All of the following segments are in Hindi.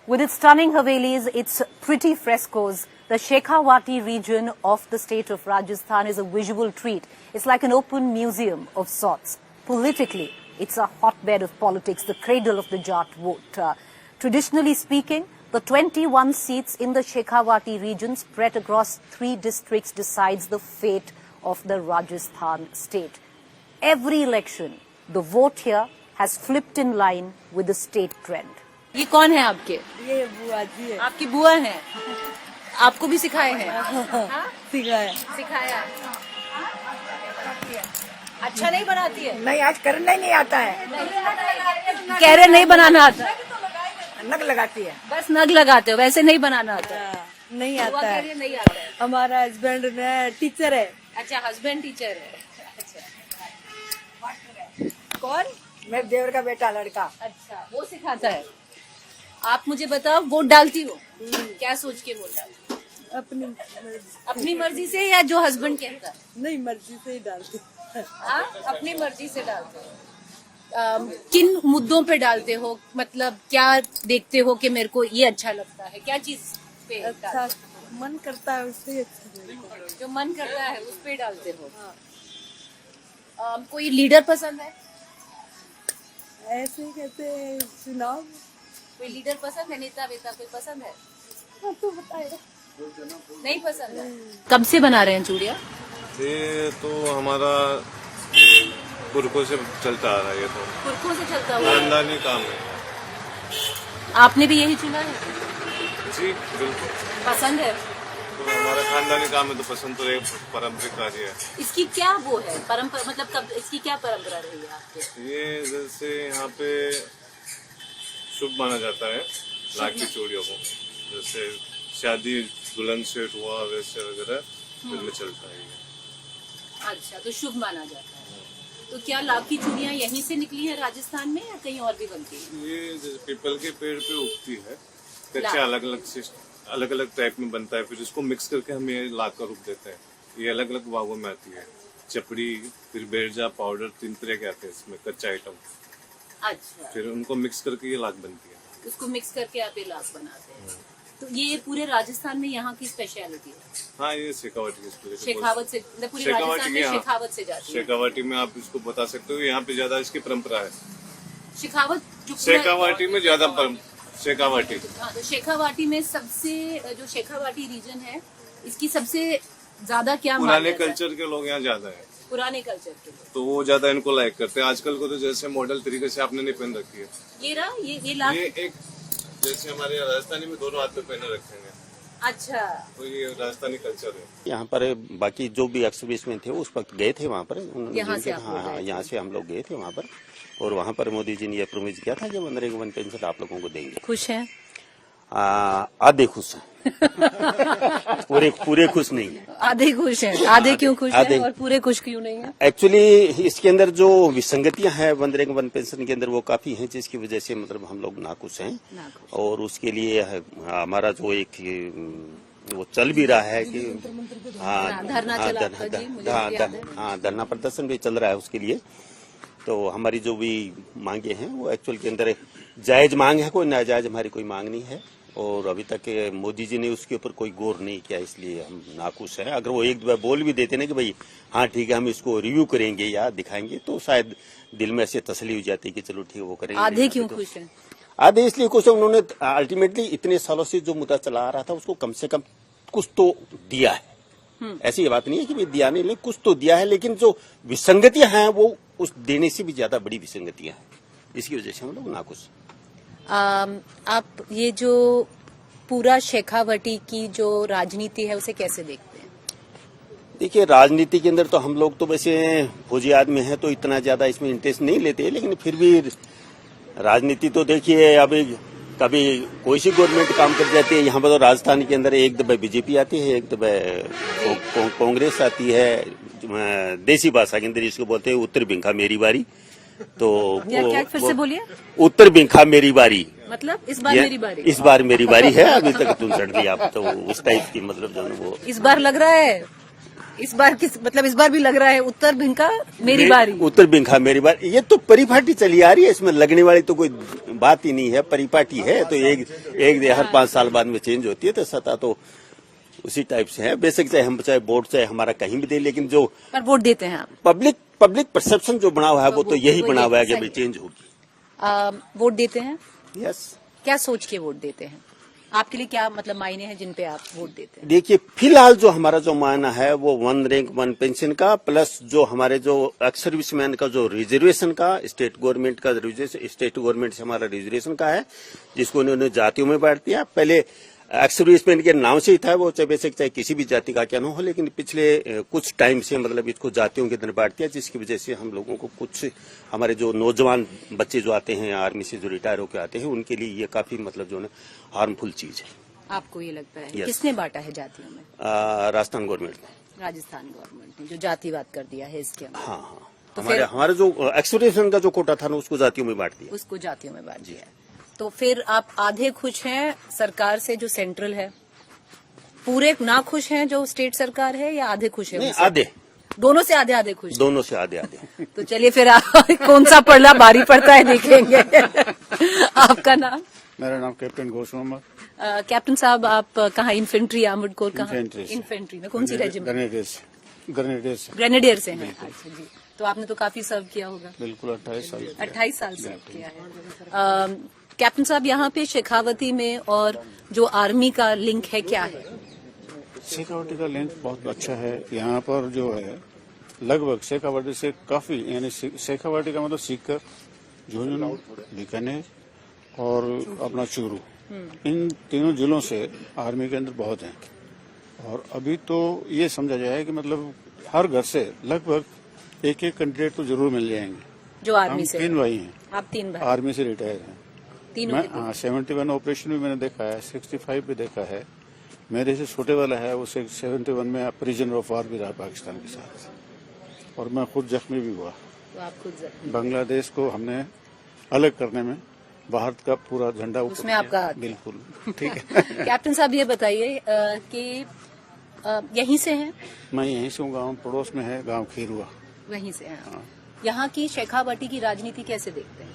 With its stunning Havelis, its pretty frescoes, the Shekhawati region of the state of Rajasthan is a visual treat. It's like an open museum of sorts. Politically, it's a hotbed of politics, the cradle of the Jat vote. Traditionally speaking, the 21 seats in the Shekhawati region spread across 3 districts decides the fate of the Rajasthan state. Every election, the vote here has flipped in line with the state trend. ये कौन है आपके? ये बुआ जी है। आपकी बुआ है। आपको भी सिखाए हैं? सिखाया। अच्छा नहीं बनाती है? नहीं, आज करना ही नहीं आता है। कह रहे नहीं बनाना आता। नग लगाती है। बस नग लगाते हो, वैसे नहीं बनाना आता। नहीं आता है। नहीं आता है। हमारा हस्बैंड टीचर है। अच्छा, हस्बैंड टीचर है। अच्छा। कौन? मेरे देवर का बेटा लड़का। अच्छा, वो सिखाता है। आप मुझे बताओ, वोट डालती हो? क्या सोच के वोट डालती हो? अपनी मर्जी से या जो हस्बैंड कहता है? नहीं, मर्जी से ही डालते। अपनी मर्जी से डालते हो। किन मुद्दों पे डालते हो? मतलब क्या देखते हो कि मेरे को ये अच्छा लगता है? क्या चीज पे? अच्छा मन करता है उससे अच्छा लगता है। जो मन करता है उस पे डालते हो। कोई लीडर पसंद है? ऐसे ही कहते हैं, चुनाव। कोई लीडर पसंद है? नेता वेता कोई पसंद है? तो बताए नहीं पसंद है। कब से बना रहे हैं चूड़िया? ये तो हमारा पुरखों से चलता आ रहा है। ये तो पुरखों से चलता हुआ खानदानी काम है। आपने भी यही चुना है? जी बिल्कुल पसंद है? तो हमारा खानदानी काम है तो पसंद तो एक पारंपरिक कार्य है। इसकी क्या वो है परंपरा? मतलब कब इसकी क्या परंपरा रही है आपके? ये जैसे यहाँ पे शुभ माना जाता है लाख की चूड़ियों को। जैसे शादी दुल्हन सेट हुआ वैसे वगैरह में चलता है। अच्छा, तो शुभ माना जाता है। तो क्या लाख की चूड़ियाँ यहीं से निकली हैं राजस्थान में या कहीं और भी बनती है? ये पीपल के पेड़ पे उगती है, कच्चे अलग अलग टाइप में बनता है। फिर इसको मिक्स करके हम ये लाख का रूप देते हैं। ये अलग अलग भागों में आती है। चपड़ी, फिर बेरजा, पाउडर, 3 तरह के आते हैं इसमें कच्चा आइटम। अच्छा, फिर उनको मिक्स करके ये लाख बनती है। उसको मिक्स करके आप ये लाख बनाते हैं। तो ये पूरे राजस्थान में यहाँ की स्पेशलिटी है? हाँ, ये शेखावाटी शेखावत से, मतलब पूरे राजस्थान में शेखावत से जाती है। शेखावाटी में आप इसको बता सकते हो, यहाँ पे ज्यादा इसकी परंपरा है। शेखावाटी में ज्यादा शेखावाटी। हाँ, तो शेखावाटी में सबसे जो शेखावाटी रीजन है, इसकी सबसे ज्यादा क्या पुराने कल्चर के लोग यहाँ ज्यादा है। पुराने कल्चर के लोग तो वो ज्यादा इनको लाइक करते हैं। आजकल को तो जैसे मॉडल तरीके से आपने नहीं पहन रखी है। ये रहा, ये लाख। ये एक जैसे हमारे राजस्थानी में दोनों हाथ पे पहने रखेंगे। अच्छा, तो ये राजस्थानी कल्चर है। यहाँ पर बाकी जो भी एक्सहिबिशन थे उस वक्त गए थे वहाँ पर। यहाँ से हाँ, यहाँ से हम लोग गए थे वहाँ पर। और वहाँ पर मोदी जी ने यह प्रॉमिस किया था कि मनरेगा वन पेंशन आप लोगों को देंगे। खुश हैं? आधे खुश हैं। पूरे खुश नहीं है। आधे खुश हैं। आधे क्यों खुश हैं और पूरे खुश क्यों नहीं है? एक्चुअली इसके अंदर जो विसंगतियां हैं मनरेगा वन पेंशन के अंदर वो काफी हैं, जिसकी वजह से मतलब हम लोग नाखुश हैं। और उसके लिए हमारा जो एक वो चल भी रहा है कि धरना प्रदर्शन भी चल रहा है उसके लिए। तो हमारी जो भी मांगे हैं वो एक्चुअल के अंदर जायज मांग है, कोई नाजायज हमारी कोई मांग नहीं है। और अभी तक मोदी जी ने उसके ऊपर कोई गौर नहीं किया, इसलिए हम नाखुश हैं। अगर वो एक दो बार बोल भी देते ना कि भाई हाँ ठीक है हम इसको रिव्यू करेंगे या दिखाएंगे, तो शायद दिल में ऐसे तसल्ली हो जाती है कि चलो ठीक है वो करेंगे। आधे क्यों खुश हैं? आधे इसलिए खुश है, उन्होंने अल्टीमेटली इतने सालों से जो मुद्दा चला आ रहा था उसको कम से कम कुछ तो दिया है। ऐसी बात नहीं है कि भाई दिया नहीं, लेकिन कुछ तो दिया है। लेकिन जो विसंगतियां हैं वो उस देने से भी ज्यादा बड़ी विसंगतियां हैं, इसकी वजह से हम लोग नाखुश। आप ये जो पूरा शेखावटी की जो राजनीति है उसे कैसे देखते हैं? देखिए, राजनीति के अंदर तो हम लोग तो वैसे फौजी आदमी हैं तो इतना ज्यादा इसमें इंटरेस्ट नहीं लेते, लेकिन फिर भी राजनीति तो देखिए अभी कभी कोई सी गवर्नमेंट काम कर जाती है। यहाँ पर तो राजस्थान के अंदर एक दफे बीजेपी आती है, एक दफे कांग्रेस आती है। देसी भाषा के अंदर इसको बोलते हैं उत्तर बिंखा मेरी बारी। तो क्या फिर से बोलिए? उत्तर बिंखा मेरी बारी, मतलब इस बार मेरी बारी। इस बार मेरी बारी है, अभी तक तुम चढ़ दी आप। तो उस टाइप की मतलब जो वो इस बार लग रहा है इस बार इस बार भी लग रहा है उत्तर भिंका मेरी बारी। उत्तर बिंखा मेरी बार, ये तो परिपाटी चली आ रही है, इसमें लगने वाली तो कोई बात ही नहीं है। परिपाटी है तो एक हर 5 साल बाद में चेंज होती है, तो सत्ता तो उसी टाइप से है। बेशक चाहे वोट चाहे हमारा कहीं भी दे, लेकिन जो पर वोट देते हैं आप? पब्लिक परसेप्शन जो बना हुआ है वो तो यही बना हुआ है कि भाई चेंज होगी। वोट देते हैं? यस। क्या सोच के वोट देते हैं? आपके लिए क्या मायने हैं जिन पे आप वोट देते हैं? देखिए, फिलहाल जो हमारा जो मायना है वो 1 रैंक 1 पेंशन का, प्लस जो हमारे जो एक्स सर्विसमैन का जो रिजर्वेशन का, स्टेट गवर्नमेंट से हमारा रिजर्वेशन का है, जिसको उन्होंने जातियों में बांट दिया। पहले एक्स सर्विसमैन के नाम से ही था, वो चाहे किसी भी जाति का क्या न हो, लेकिन पिछले कुछ टाइम से इसको जातियों के अंदर बांट दिया, जिसकी वजह से हम लोगों को कुछ हमारे जो नौजवान बच्चे जो आते हैं आर्मी से, जो रिटायर होकर आते हैं, उनके लिए ये काफी जो है हार्मफुल चीज है। आपको ये लगता है? Yes. किसने बांटा है जातियों में? राजस्थान गवर्नमेंट ने। राजस्थान गवर्नमेंट ने जो जातिवाद कर दिया है इसके अंदर। हाँ। तो हमारे जो एक्स सर्विसमैन का जो कोटा था ना, उसको जातियों में बांट दिया। उसको जातियों में बांट दिया है। तो फिर आप आधे खुश हैं सरकार से जो सेंट्रल है, पूरे ना खुश हैं जो स्टेट सरकार है, या आधे खुश है? नहीं, आधे। दोनों से आधे खुश हैं। दोनों से आधे। तो चलिए फिर कौन सा पड़ला भारी पड़ता है देखेंगे। आपका नाम? मेरा नाम कैप्टन घोष मोहम्मद। कैप्टन साहब, आप कहाँ इन्फेंट्री आर्मर्ड कोर कहाँ? इन्फेंट्री से। इन्फेंट्री में कौन सी रेजिमेंट? ग्रेनेडियर से हैं। अच्छा जी। तो आपने तो काफी सर्व किया होगा। बिल्कुल 28 साल। 28 साल सर्व किया है। कैप्टन साहब, यहाँ पे शेखावती में और जो आर्मी का लिंक है, क्या है? शेखावटी का लिंक बहुत अच्छा है। यहाँ पर जो है लगभग शेखावटी से काफी, यानी शेखावटी का मतलब सीकर, झुंझुनू, बीकानेर और अपना चूरू, इन तीनों जिलों से आर्मी के अंदर बहुत हैं। और अभी तो ये समझा जाए कि हर घर से लगभग एक कैंडिडेट तो जरूर मिल जाएंगे जो आर्मी से। 3 भाई हैं। आप 3 भाई? आर्मी से रिटायर हैं तीनों? हाँ, 71 ऑपरेशन भी मैंने देखा है, 65 भी देखा है। मेरे से छोटे वाला है, वो 71 में प्रिजनर ऑफ वार भी रहा पाकिस्तान के साथ, और मैं खुद जख्मी भी हुआ। तो आप खुद बांग्लादेश को हमने अलग करने में भारत का पूरा झंडा ऊपर उसमें आपका हाथ? बिल्कुल। ठीक है। कैप्टन साहब, ये बताइए कि यहीं से हैं? मैं यहीं से हूँ, गाँव पड़ोस में है, गाँव खीरुआ। वहीं से हैं। हाँ। यहाँ की शेखावटी की राजनीति कैसे देखते हैं?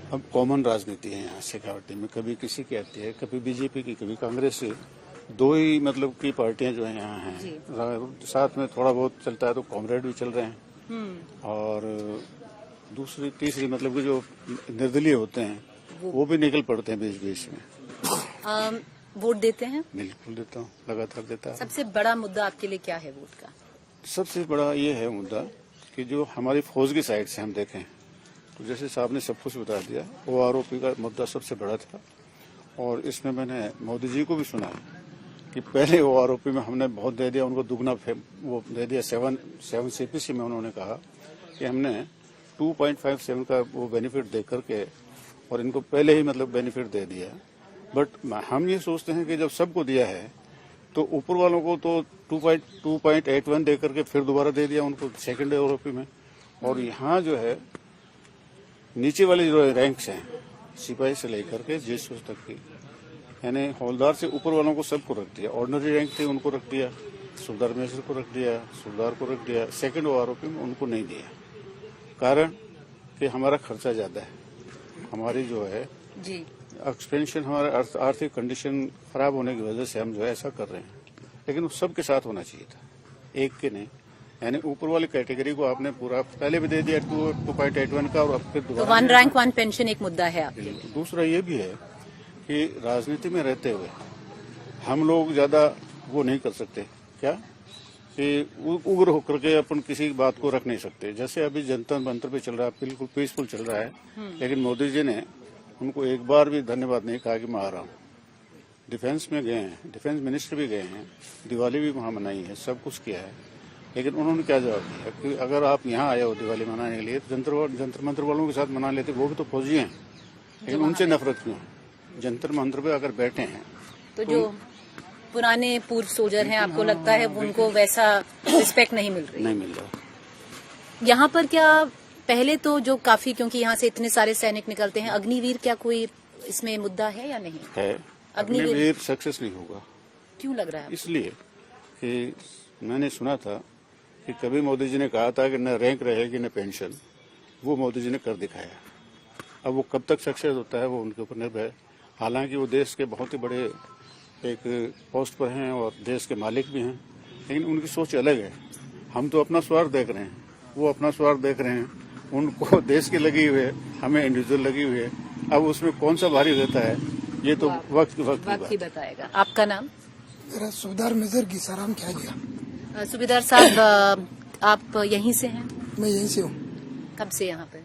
अब कॉमन राजनीति है यहाँ शेखावटी में, कभी किसी की आती है, कभी बीजेपी की, कभी कांग्रेस से। 2 ही की पार्टियां जो है यहाँ हैं। साथ में थोड़ा बहुत चलता है तो कॉमरेड भी चल रहे हैं, और दूसरी तीसरी कि जो निर्दलीय होते हैं वो भी निकल पड़ते हैं बीच बीच में। वोट देते हैं? बिल्कुल देता हूँ, लगातार देता है। सबसे बड़ा मुद्दा आपके लिए क्या है वोट का? सबसे बड़ा ये है मुद्दा कि जो हमारी फौज की साइड से हम देखें तो जैसे साहब ने सब कुछ बता दिया, OROP का मुद्दा सबसे बड़ा था। और इसमें मैंने मोदी जी को भी सुना कि पहले OROP में हमने बहुत दे दिया, उनको दुगना वो दे दिया। 7 CPC में उन्होंने कहा कि हमने 2.57 का वो बेनिफिट दे करके, और इनको पहले ही बेनिफिट दे दिया। बट हम ये सोचते हैं कि जब सबको दिया है तो ऊपर वालों को तो 2.81 दे करके फिर दोबारा दे दिया उनको सेकंड OROP में। और यहाँ जो है नीचे वाले जो रैंक्स हैं, सिपाही से लेकर के जेसस तक की, यानी हौलदार से ऊपर वालों को सबको रख दिया। ऑर्डिनरी रैंक थे उनको रख दिया, सूबेदार मेजर को रख दिया, सूबेदार को रख दिया, सेकंड OROP में उनको नहीं दिया। कारण कि हमारा खर्चा ज्यादा है, हमारी जो है जी एक्सपेंशन, हमारा आर्थिक कंडीशन खराब होने की वजह से हम जो है ऐसा कर रहे हैं। लेकिन वो सबके साथ होना चाहिए था, एक के नहीं। यानी ऊपर वाली कैटेगरी को आपने पूरा पहले भी दे दिया 2.81 का, और अब फिर दोबारा 1 रैंक 1 पेंशन एक मुद्दा है आपके लिए। दूसरा ये भी है कि राजनीति में रहते हुए हम लोग ज्यादा वो नहीं कर सकते, क्या कि उग्र होकर के अपन किसी बात को रख नहीं सकते। जैसे अभी जनता मंत्र पे चल रहा है, बिल्कुल पीसफुल चल रहा है, लेकिन मोदी जी ने उनको एक बार भी धन्यवाद नहीं कहा कि मैं आ रहा हूँ। डिफेंस में गए हैं, डिफेंस मिनिस्टर भी गए हैं, दिवाली भी वहाँ मनाई है, सब कुछ किया है। लेकिन उन्होंने क्या जवाब दिया कि अगर आप यहाँ आए हो दिवाली मनाने के लिए तो जंतर मंत्र वालों के साथ मना लेते, वो भी तो फौजी हैं, लेकिन उनसे नफरत क्यों? जंतर मंत्र पे अगर बैठे हैं तो जो पुराने पूर्व सोल्जर हैं, आपको लगता है उनको वैसा रिस्पेक्ट नहीं मिल रही? नहीं मिल रहा। यहाँ पर क्या पहले तो जो काफी, क्योंकि यहाँ से इतने सारे सैनिक निकलते हैं, अग्निवीर क्या कोई इसमें मुद्दा है या नहीं है? अग्निवीर सक्सेस नहीं होगा। क्यों लग रहा है? इसलिए कि मैंने सुना था कि कभी मोदी जी ने कहा था कि न रैंक रहेगी न पेंशन, वो मोदी जी ने कर दिखाया। अब वो कब तक सक्सेस होता है वो उनके ऊपर निर्भर है। हालांकि वो देश के बहुत ही बड़े एक पोस्ट पर हैं और देश के मालिक भी हैं, लेकिन उनकी सोच अलग है। हम तो अपना स्वार्थ देख रहे हैं, वो अपना स्वार्थ देख रहे हैं। उनको देश की लगी हुई है, हमें इंडिविजुअल लगी हुई है। अब उसमें कौन सा भारी रहता है ये तो वक्त की बात ही बताएगा। आपका नाम? मेरा सूबेदार मेजर गीसाराम ख्यालिया। सूबेदार साहब, आप यहीं से हैं? मैं यहीं से हूँ। कब से यहाँ पे?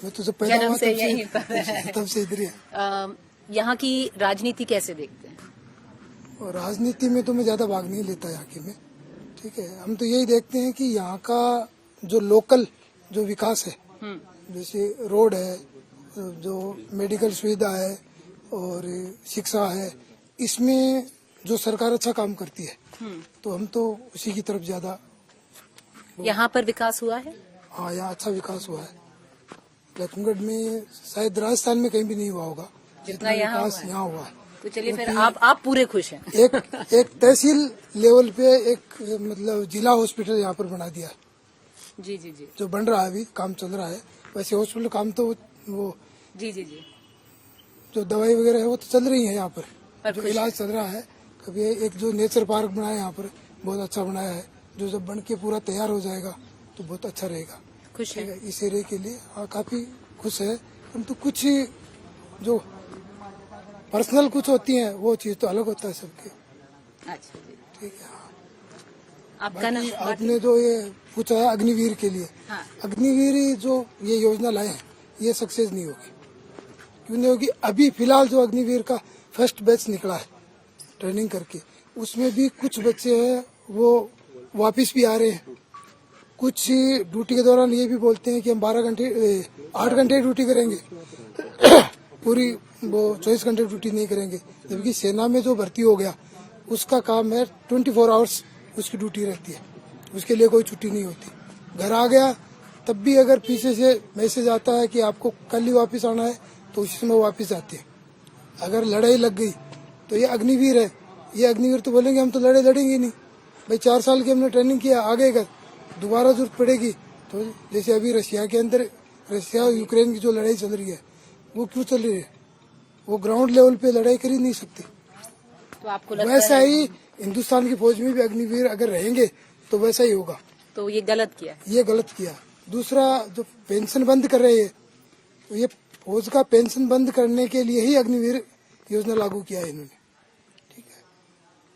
मैं तो जब पैदा जन्म हुआ से यहीं पर है। तब से इधर ही है। यहाँ की राजनीति कैसे देखते हैं? और राजनीति में तो मैं ज्यादा भाग नहीं लेता यहाँ की में। ठीक है, हम तो यही देखते हैं कि यहाँ का जो लोकल जो विकास है, जैसे रोड है, जो मेडिकल सुविधा है और शिक्षा है, इसमें जो सरकार अच्छा काम करती है तो हम तो उसी की तरफ ज्यादा। यहाँ पर विकास हुआ है? हाँ, यहाँ अच्छा विकास हुआ है। लक्ष्मणगढ़ में शायद राजस्थान में कहीं भी नहीं हुआ होगा जितना यहाँ विकास हुआ है। यहाँ हुआ है। तो चलिए फिर आप पूरे खुश हैं? एक तहसील लेवल पे एक मतलब जिला हॉस्पिटल यहाँ पर बना दिया है। जी जी जी जो बन रहा है, अभी काम चल रहा है। वैसे हॉस्पिटल काम तो वो जी जी जी जो दवाई वगैरह है वो तो चल रही है यहाँ पर, जो खुश इलाज चल रहा है। कभी एक जो नेचर पार्क बनाया यहाँ पर बहुत अच्छा बनाया है, जो जब बन के पूरा तैयार हो जाएगा तो बहुत अच्छा रहेगा। खुश है? इस एरिया के लिए हाँ काफी खुश है। परंतु कुछ जो पर्सनल कुछ होती हैं वो चीज तो अलग होता है सबके। अच्छा जी, ठीक है। आपका नाम? आपने जो ये पूछा है अग्निवीर के लिए, हाँ। अग्निवीर जो ये योजना लाए हैं ये सक्सेस नहीं होगी। क्यों नहीं होगी? अभी फिलहाल जो अग्निवीर का फर्स्ट बैच निकला है ट्रेनिंग करके, उसमें भी कुछ बच्चे हैं वो वापस भी आ रहे हैं। कुछ ड्यूटी के दौरान ये भी बोलते हैं कि हम 8 घंटे ड्यूटी करेंगे पूरी वो 24 घंटे ड्यूटी नहीं करेंगे। जबकि सेना में जो भर्ती हो गया उसका काम है 24 आवर्स उसकी ड्यूटी रहती है, उसके लिए कोई छुट्टी नहीं होती। घर आ गया तब भी अगर पीछे से मैसेज आता है कि आपको कल ही वापस आना है तो उसी समय वापस आते हैं। अगर लड़ाई लग गई तो ये अग्निवीर है, ये अग्निवीर तो बोलेंगे हम तो लड़ाई लड़ेंगे नहीं भाई, 4 साल की हमने ट्रेनिंग किया, आगे अगर दोबारा जरूरत पड़ेगी तो जैसे अभी रशिया के अंदर रशिया यूक्रेन की जो लड़ाई चल रही है वो क्यों चल रही है? वो ग्राउंड लेवल पे लड़ाई कर ही नहीं सकती। तो आपको लगता वैसा है? ही हिंदुस्तान की फौज में भी अग्निवीर अगर रहेंगे तो वैसा ही होगा। तो ये गलत किया? ये गलत किया। दूसरा जो पेंशन बंद कर रहे हैं तो ये फौज का पेंशन बंद करने के लिए ही अग्निवीर योजना लागू किया है इन्होंने। ठीक है,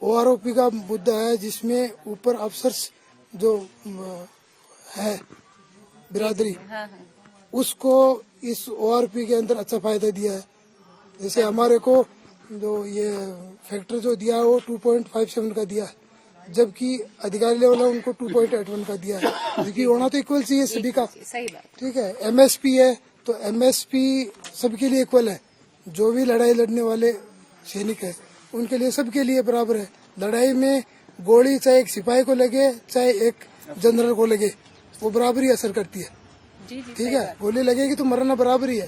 OROP का मुद्दा है जिसमें ऊपर अफसर्स जो है बिरादरी, उसको इस ORP के अंदर अच्छा फायदा दिया है। जैसे हमारे को जो ये फैक्टर जो दिया है वो 2.57 का दिया है, जबकि अधिकारी लेवल है उनको 2.81 का दिया है। क्योंकि होना तो इक्वल चाहिए सभी का। सही बात। ठीक है, MSP है तो MSP सबके लिए इक्वल है। जो भी लड़ाई लड़ने वाले सैनिक है उनके लिए सबके लिए बराबर है। लड़ाई में गोली चाहे एक सिपाही को लगे चाहे एक जनरल को लगे वो बराबरी असर करती है। ठीक है, गोली लगेगी तो मरना बराबर ही है।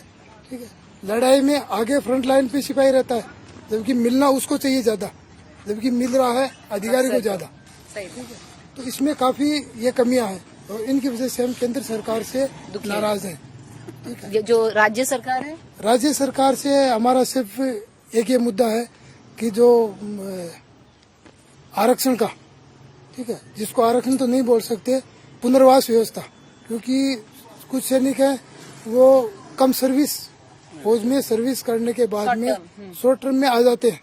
ठीक है, लड़ाई में आगे फ्रंट लाइन पे सिपाही रहता है, जबकि मिलना उसको चाहिए ज्यादा, जबकि मिल रहा है अधिकारी को ज्यादा। ठीक है, तो इसमें काफी ये कमियां हैं और इनकी वजह से हम केंद्र सरकार से नाराज हैं। ठीक है, जो राज्य सरकार है, राज्य सरकार से हमारा सिर्फ एक ये मुद्दा है कि जो आरक्षण का, ठीक है, जिसको आरक्षण तो नहीं बोल सकते, पुनर्वास व्यवस्था। क्योंकि कुछ सैनिक हैं वो कम सर्विस फौज में सर्विस करने के बाद में शॉर्ट टर्म में आ जाते हैं,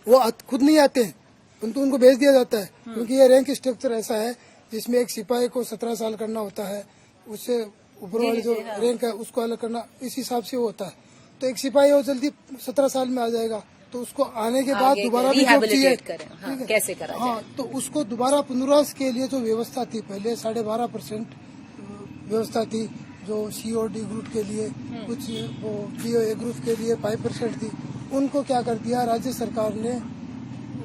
वो खुद नहीं आते हैं परंतु उनको भेज दिया जाता है। क्योंकि ये रैंक स्ट्रक्चर ऐसा है जिसमें एक सिपाही को 17 साल करना होता है, उससे ऊपर वाली जो रैंक है उसको अलग करना, इस हिसाब से वो होता है। तो एक सिपाही वो जल्दी 17 साल में आ जाएगा तो उसको आने के बाद दोबारा भी जॉब चाहिए। कैसे करा हाँ, तो उसको दोबारा पुनर्वास के लिए जो व्यवस्था थी पहले 12.5% व्यवस्था थी, जो COD ग्रुप के लिए, कुछ वो POA ग्रुप के लिए 5% थी, उनको क्या कर दिया राज्य सरकार ने,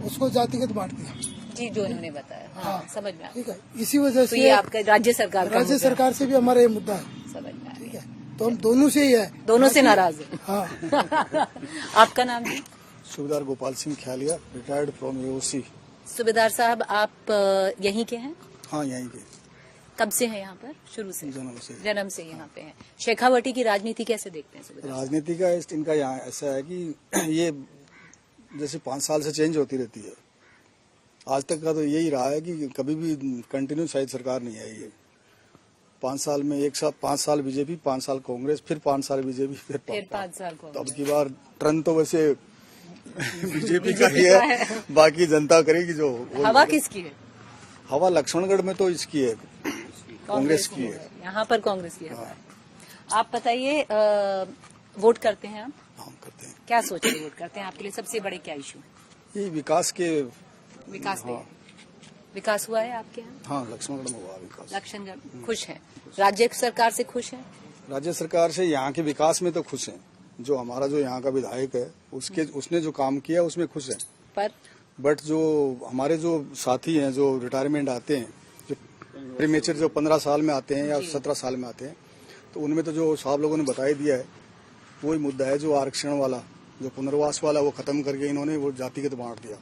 उसको जातिगत बांट दिया। जी, जो इन्होंने बताया। हाँ, समझ में। ठीक है, इसी वजह से ये आपका राज्य सरकार से भी हमारा ये मुद्दा है। समझ में। ठीक है, तो हम दोनों से ही है, दोनों से नाराज है। हाँ। आपका नाम जी? सूबेदार Gopal Singh Khyalia, retired from AOC। सूबेदार साहब, आप यहीं के हैं? हाँ, यहीं के कब से हैं यहाँ पर? शुरू से? जन्म जन्म से यहाँ पे हैं। शेखावटी की राजनीति कैसे देखते हैं सूबेदार? राजनीति का इनका यहाँ ऐसा है कि ये जैसे 5 साल से चेंज होती रहती है। आज तक का तो यही रहा है कि कभी भी कंटिन्यू शायद सरकार नहीं आई है। 5 साल में एक साथ 5 साल बीजेपी, 5 साल कांग्रेस, फिर 5 साल बीजेपी, फिर 5 साल तो अब की बार टर्न तो वैसे बीजेपी का ही है, बाकी जनता करेगी जो। हवा किसकी है? हवा लक्ष्मणगढ़ में तो इसकी है, कांग्रेस की है। यहाँ पर कांग्रेस की है। आप बताइए, वोट करते हैं आप? हाँ, करते हैं। क्या सोच के वोट करते हैं? आपके लिए सबसे बड़े क्या इशू? ये विकास के। विकास हाँ। विकास हुआ है आपके यहाँ? हाँ, लक्ष्मणगढ़ में हुआ विकास। लक्ष्मणगढ़ खुश है? राज्य सरकार से खुश है? राज्य सरकार से यहाँ के विकास में तो खुश हैं। जो हमारा जो यहाँ का विधायक है उसने जो काम किया उसमें खुश है। बट जो हमारे जो साथी हैं जो रिटायरमेंट आते हैं, जो प्रीमेचर जो 15 साल में आते हैं या 17 साल में आते हैं, तो उनमें तो जो साहब लोगों ने बताई दिया है वही मुद्दा है। जो आरक्षण वाला, जो पुनर्वास वाला, वो खत्म करके इन्होंने वो जातिगत बांट दिया।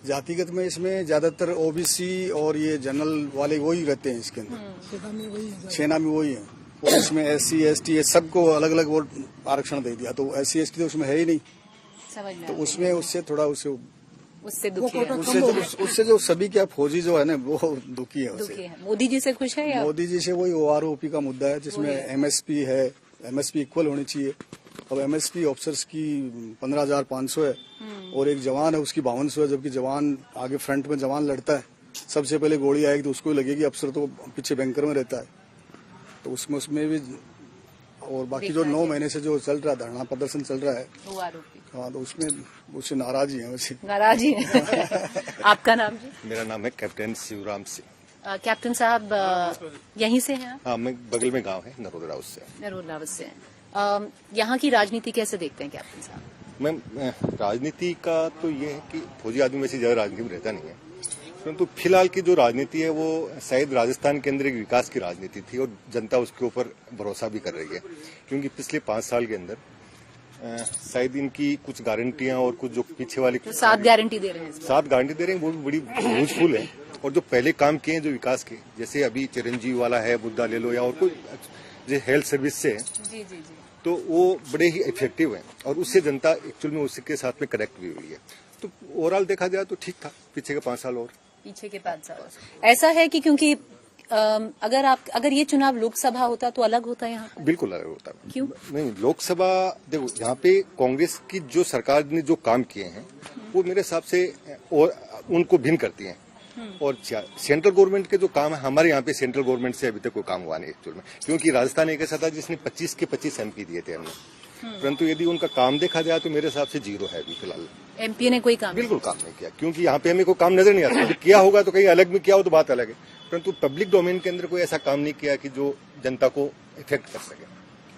जातिगत में इसमें ज्यादातर ओबीसी और ये जनरल वाले वही रहते हैं इसके अंदर। सेना में वही है। और इसमें SC ST ये सबको अलग अलग वो आरक्षण दे दिया। तो SC ST तो उसमें है ही नहीं। समझ में तो उसमें उससे थोड़ा उससे दुखी है। उससे जो सभी क्या फौजी जो है ना वो दुखी है उससे। दुखी है। मोदी जी से खुश है या? मोदी जी से वही OROP का मुद्दा है जिसमें MSP है। MSP इक्वल होनी चाहिए। अब MSP ऑफिसर्स की 15,500 है और एक जवान है उसकी 5200 है। जबकि जवान आगे फ्रंट में जवान लड़ता है, सबसे पहले गोली आएगी तो उसको ही लगेगी। अफसर तो पीछे बैंकर में रहता है। तो उसमें भी और बाकी जो 9 महीने से जो चल रहा है धरना प्रदर्शन चल रहा है, हाँ, तो उसमें उससे नाराज ही है। वैसे नाराज ही है। आपका नाम जी? मेरा नाम है कैप्टन शिवराम सिंह। कैप्टन साहब, यहीं से हैं आप? हाँ, मैं बगल में गांव है नरोदा हाउस से। नरोदा हाउस से हैं। यहाँ की राजनीति कैसे देखते हैं कैप्टन साहब? मैं राजनीति का तो ये है कि फौजी आदमी वैसे ज्यादा राजनीति में रहता नहीं है, परंतु फिलहाल की जो राजनीति है वो शायद राजस्थान के अंदर एक विकास की राजनीति थी और जनता उसके ऊपर भरोसा भी कर रही है। क्योंकि पिछले 5 साल के अंदर शायद इनकी कुछ गारंटियां और कुछ जो पीछे वाली 7 गारंटी दे रहे हैं। 7 गारंटी दे रहे हैं वो भी बड़ी यूजफुल है। और जो पहले काम किए हैं जो विकास के, जैसे अभी चिरंजीवी वाला है, बुद्धा ले लो, या और कोई जो हेल्थ सर्विस से है, तो वो बड़े ही इफेक्टिव है और उससे जनता एक्चुअल में उसके साथ में कनेक्ट भी हुई है। तो ओवरऑल देखा जाए तो ठीक था पीछे के 5 साल और। पीछे के 5 साल ऐसा है कि क्योंकि अगर ये चुनाव लोकसभा होता तो अलग होता है यहाँ? बिल्कुल अलग होता। क्यों? नहीं, लोकसभा देखो यहाँ पे कांग्रेस की जो सरकार ने जो काम किए हैं वो मेरे हिसाब से और उनको भिन्न करती हैं। और सेंट्रल गवर्नमेंट के जो काम है, हमारे यहाँ पे सेंट्रल गवर्नमेंट से अभी तक कोई काम हुआ नहीं एक्चुअल में। क्योंकि राजस्थान एक ऐसा था जिसने 25 के 25 MP दिए थे हमने, परंतु यदि उनका काम देखा जाए तो मेरे हिसाब से 0 है अभी फिलहाल। MP ने कोई काम बिल्कुल काम नहीं किया, क्योंकि यहाँ पे हमें कोई काम नजर नहीं आता। यदि किया होगा तो कहीं अलग में किया हो तो बात अलग है, परंतु पब्लिक डोमेन के अंदर कोई ऐसा काम नहीं किया कि जो जनता को इफेक्ट कर सके।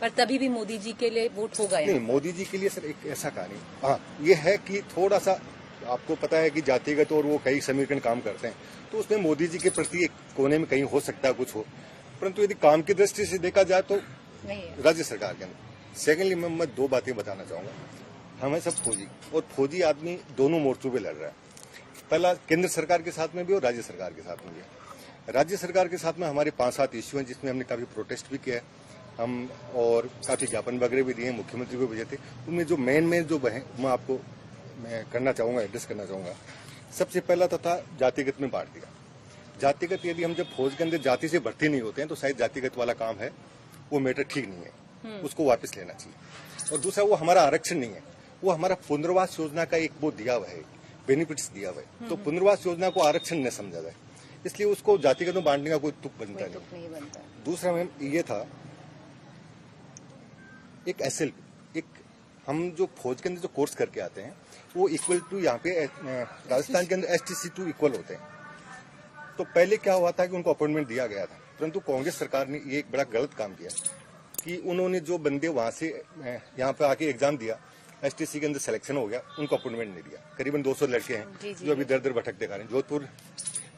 पर तभी भी मोदी जी के लिए वोट होगा? नहीं, मोदी जी के लिए सर एक ऐसा कहानी, हाँ, ये है कि थोड़ा सा आपको पता है कि जातिगत और वो कई समीकरण काम करते हैं, तो उसमें मोदी जी के प्रति एक कोने में कहीं हो सकता है कुछ हो, परंतु यदि काम की दृष्टि से देखा जाए तो राज्य सरकार के अंदर। सेकेंडली मैं 2 बातें बताना चाहूंगा। हमें सब फौजी और फौजी आदमी दोनों मोर्चों पे लड़ रहा है। पहला केंद्र सरकार के साथ में भी और राज्य सरकार के साथ में भी। राज्य सरकार के साथ में हमारे 5-7 इश्यू हैं जिसमें हमने काफी प्रोटेस्ट भी किया है हम, और काफी ज्ञापन वगैरह भी दिए, मुख्यमंत्री को भेजे थे। उनमें जो मेन जो है मैं करना चाहूंगा, एड्रेस करना चाहूंगा। सबसे पहला तो था जातिगत में बांट दिया। जातिगत, यदि हम जब फौज के अंदर जाति से भर्ती नहीं होते हैं तो शायद जातिगत वाला काम है वो मैटर ठीक नहीं है, उसको वापस लेना चाहिए। और दूसरा, वो हमारा आरक्षण नहीं है, वो हमारा पुनर्वास योजना का एक वो दिया हुआ है, बेनिफिट्स दिया हुआ है। तो पुनर्वास योजना को आरक्षण न समझा जाए, इसलिए उसको जातिगत में बांटने का कोई तुक बनता नहीं। दूसरा मैम ये था एक SLP, एक हम जो फौज के अंदर जो कोर्स करके आते हैं वो इक्वल टू यहाँ पे राजस्थान के अंदर STC2 इक्वल होते हैं। तो पहले क्या हुआ था कि उनको अपॉइंटमेंट दिया गया था, परंतु कांग्रेस सरकार ने ये एक बड़ा गलत काम किया कि उन्होंने जो बंदे वहां से यहाँ पे आके एग्जाम दिया, STC के अंदर सिलेक्शन हो गया, उनको अपॉइंटमेंट नहीं दिया। करीबन 200 लड़के हैं जो अभी दर भटकते खा रहे हैं। जोधपुर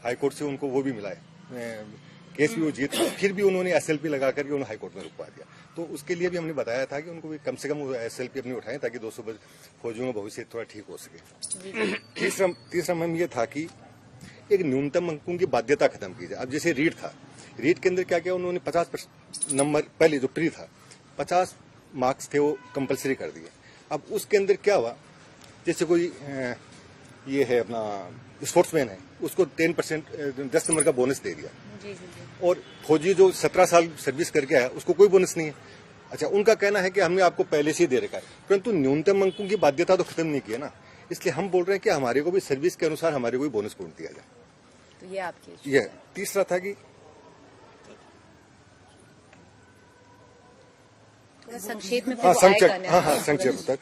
हाईकोर्ट से उनको वो भी मिला है, केस भी वो जीत, फिर भी उन्होंने SLP लगा करके उन्हें हाईकोर्ट में रुकवा दिया। तो उसके लिए भी हमने बताया था कि उनको भी कम से कम SLP अपनी उठाएं ताकि 200 फौजियों का भविष्य थोड़ा ठीक हो सके। तीसरा मैम ये था कि एक न्यूनतम अंकों की बाध्यता खत्म की जाए। अब जैसे रीट था, रीट के अंदर क्या किया उन्होंने 50 नंबर, पहले जो प्री था 50 मार्क्स थे वो कंपलसरी कर दिए। अब उसके अंदर क्या हुआ, जैसे कोई ये है अपना स्पोर्ट्समैन है, उसको 10 नंबर का बोनस दे दिया। और फौजी जो 17 साल सर्विस करके आया उसको कोई बोनस नहीं है। अच्छा, उनका कहना है कि हमने आपको पहले से ही दे रखा है, परंतु न्यूनतम अंकों की बाध्यता तो खत्म नहीं किया ना, इसलिए हम बोल रहे हैं कि हमारे को भी सर्विस के अनुसार हमारे को भी बोनस पूर्ण दिया जाए। तो ये आपकी ये तीसरा था कि संक्षेप में संक्षेप तक।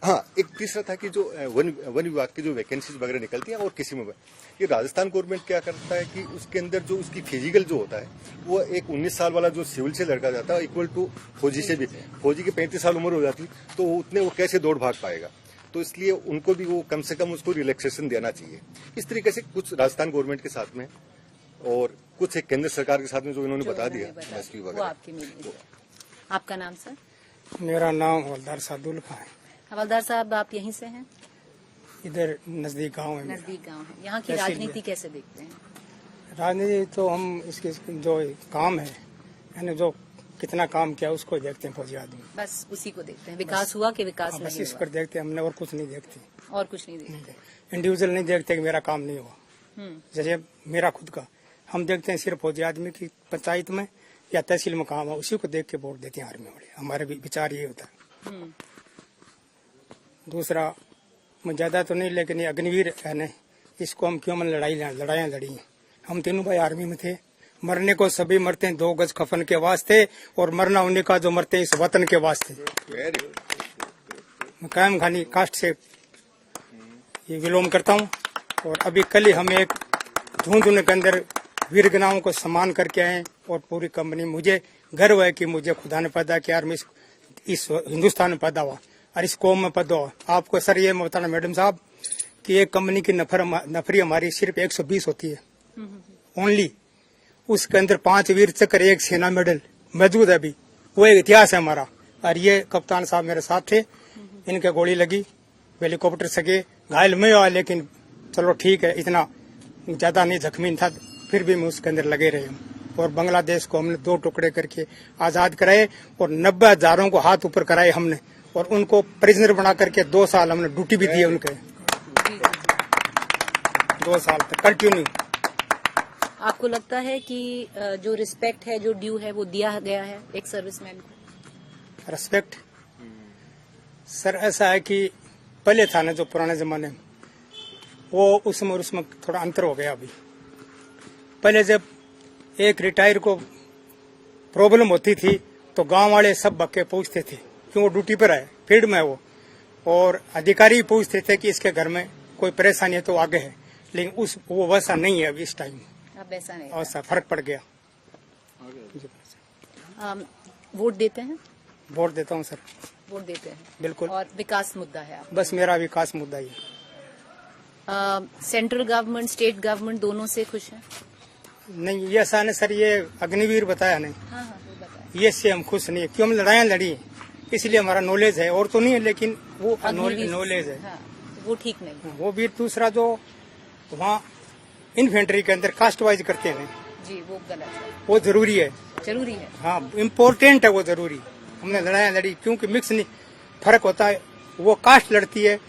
हाँ, एक तीसरा था कि जो वन विभाग की जो वैकेंसीज वगैरह निकलती है और किसी में ये राजस्थान गवर्नमेंट क्या करता है कि उसके अंदर जो उसकी फिजिकल जो होता है वो एक 19 साल वाला जो सिविल से लड़का जाता है इक्वल टू फौजी से भी, फौजी की 35 साल उम्र हो जाती तो उतने वो कैसे दौड़ भाग पाएगा, तो इसलिए उनको भी वो कम से कम उसको रिलैक्सेशन देना चाहिए। इस तरीके से कुछ राजस्थान गवर्नमेंट के साथ में और कुछ एक केंद्र सरकार के साथ में जो इन्होंने बता दिया एसपी वगैरह। आपका नाम सर? मेरा नाम हवलदार सादुल खां है। हवलदार साहब, आप यहीं से हैं? इधर नजदीक गांव है। नजदीक गांव है। यहाँ की राजनीति कैसे देखते हैं? राजनीति तो हम इसके जो काम है यानी जो कितना काम किया उसको देखते हैं फौजी आदमी, बस उसी को देखते हैं। विकास हुआ कि विकास बस नहीं इस पर देखते हैं हमने, और कुछ नहीं देखते। और कुछ नहीं देखते। इंडिविजुअल नहीं देखते कि मेरा काम नहीं हुआ, जैसे मेरा खुद का हम देखते हैं सिर्फ फौजी आदमी की पंचायत में या तहसील में काम है उसी को देख के वोट देते हैं आर्मी वाले। हमारे विचार ये होता है। दूसरा मैं ज्यादा तो नहीं, लेकिन ये अग्निवीर है न, इसको हम क्यों लड़ाइयाँ लड़ी हैं। हम तीनों भाई आर्मी में थे, मरने को सभी मरते हैं 2 गज कफन के वास्ते, और मरना उन्हीं का जो मरते हैं इस वतन के वास्ते। मैं कायम खानी कास्ट से ये विलोम करता हूँ। और अभी कल ही हम एक झुंझुनू के अंदर वीरगनाओं को सम्मान करके आए, और पूरी कंपनी, मुझे गर्व है कि मुझे खुदा ने पैदा किया और मैं इस हिंदुस्तान में पैदा हुआ और इस कौम में पैदा हुआ। आपको सर ये बताना मैडम साहब कि एक कंपनी की नफरी हमारी सिर्फ 120 होती है ओनली, उसके अंदर 5 वीर चक्र, 1 सेना मेडल मौजूद है अभी, वो एक इतिहास है हमारा। और ये कप्तान साहब मेरे साथ थे, इनके गोली लगी, हेलीकॉप्टर से गए, घायल में हुआ, लेकिन चलो ठीक है, इतना ज्यादा नहीं जख्मी था, फिर भी मैं उसके अंदर लगे रहे। और बांग्लादेश को हमने 2 टुकड़े करके आजाद कराए, और 90,000 को हाथ ऊपर कराए हमने, और उनको प्रिजनर बना करके 2 साल हमने ड्यूटी भी दी उनके, 2 साल तक कंटिन्यू। आपको लगता है कि जो रिस्पेक्ट है, जो ड्यू है, वो दिया गया है एक सर्विसमैन को? रिस्पेक्ट सर ऐसा है कि पहले था ना जो पुराने जमाने में, वो उसमें और उसमें थोड़ा अंतर हो गया। अभी पहले जब एक रिटायर को प्रॉब्लम होती थी तो गांव वाले सब बक्के पूछते थे, क्यों वो ड्यूटी पर है, फील्ड में है वो, और अधिकारी पूछते थे कि इसके घर में कोई परेशानी है तो आगे है। लेकिन वो वैसा नहीं है अभी इस टाइम, अब ऐसा नहीं, ऐसा फर्क पड़ गया। वोट देते हैं? वोट देता हूँ सर। वोट देते हैं, बिल्कुल। और विकास मुद्दा है आप? बस मेरा विकास मुद्दा ही है। सेंट्रल गवर्नमेंट, स्टेट गवर्नमेंट दोनों से खुश हैं? नहीं, ये ऐसा नहीं सर, ये अग्निवीर बताया नहीं। हाँ, वो बताया। ये से हम खुश नहीं है, क्यों हम लड़ाइयाँ लड़ी इसलिए हमारा नॉलेज है, और तो नहीं है, लेकिन वो नॉलेज है। हाँ, वो ठीक नहीं। वो भी दूसरा जो वहाँ इन्फेंट्री के अंदर कास्ट वाइज करते हैं जी, वो गलत है। वो जरूरी है, जरूरी है। हाँ, इम्पोर्टेंट है वो जरूरी। हमने लड़ाइयाँ लड़ी क्योंकि मिक्स नहीं, फर्क होता है, वो कास्ट लड़ती है,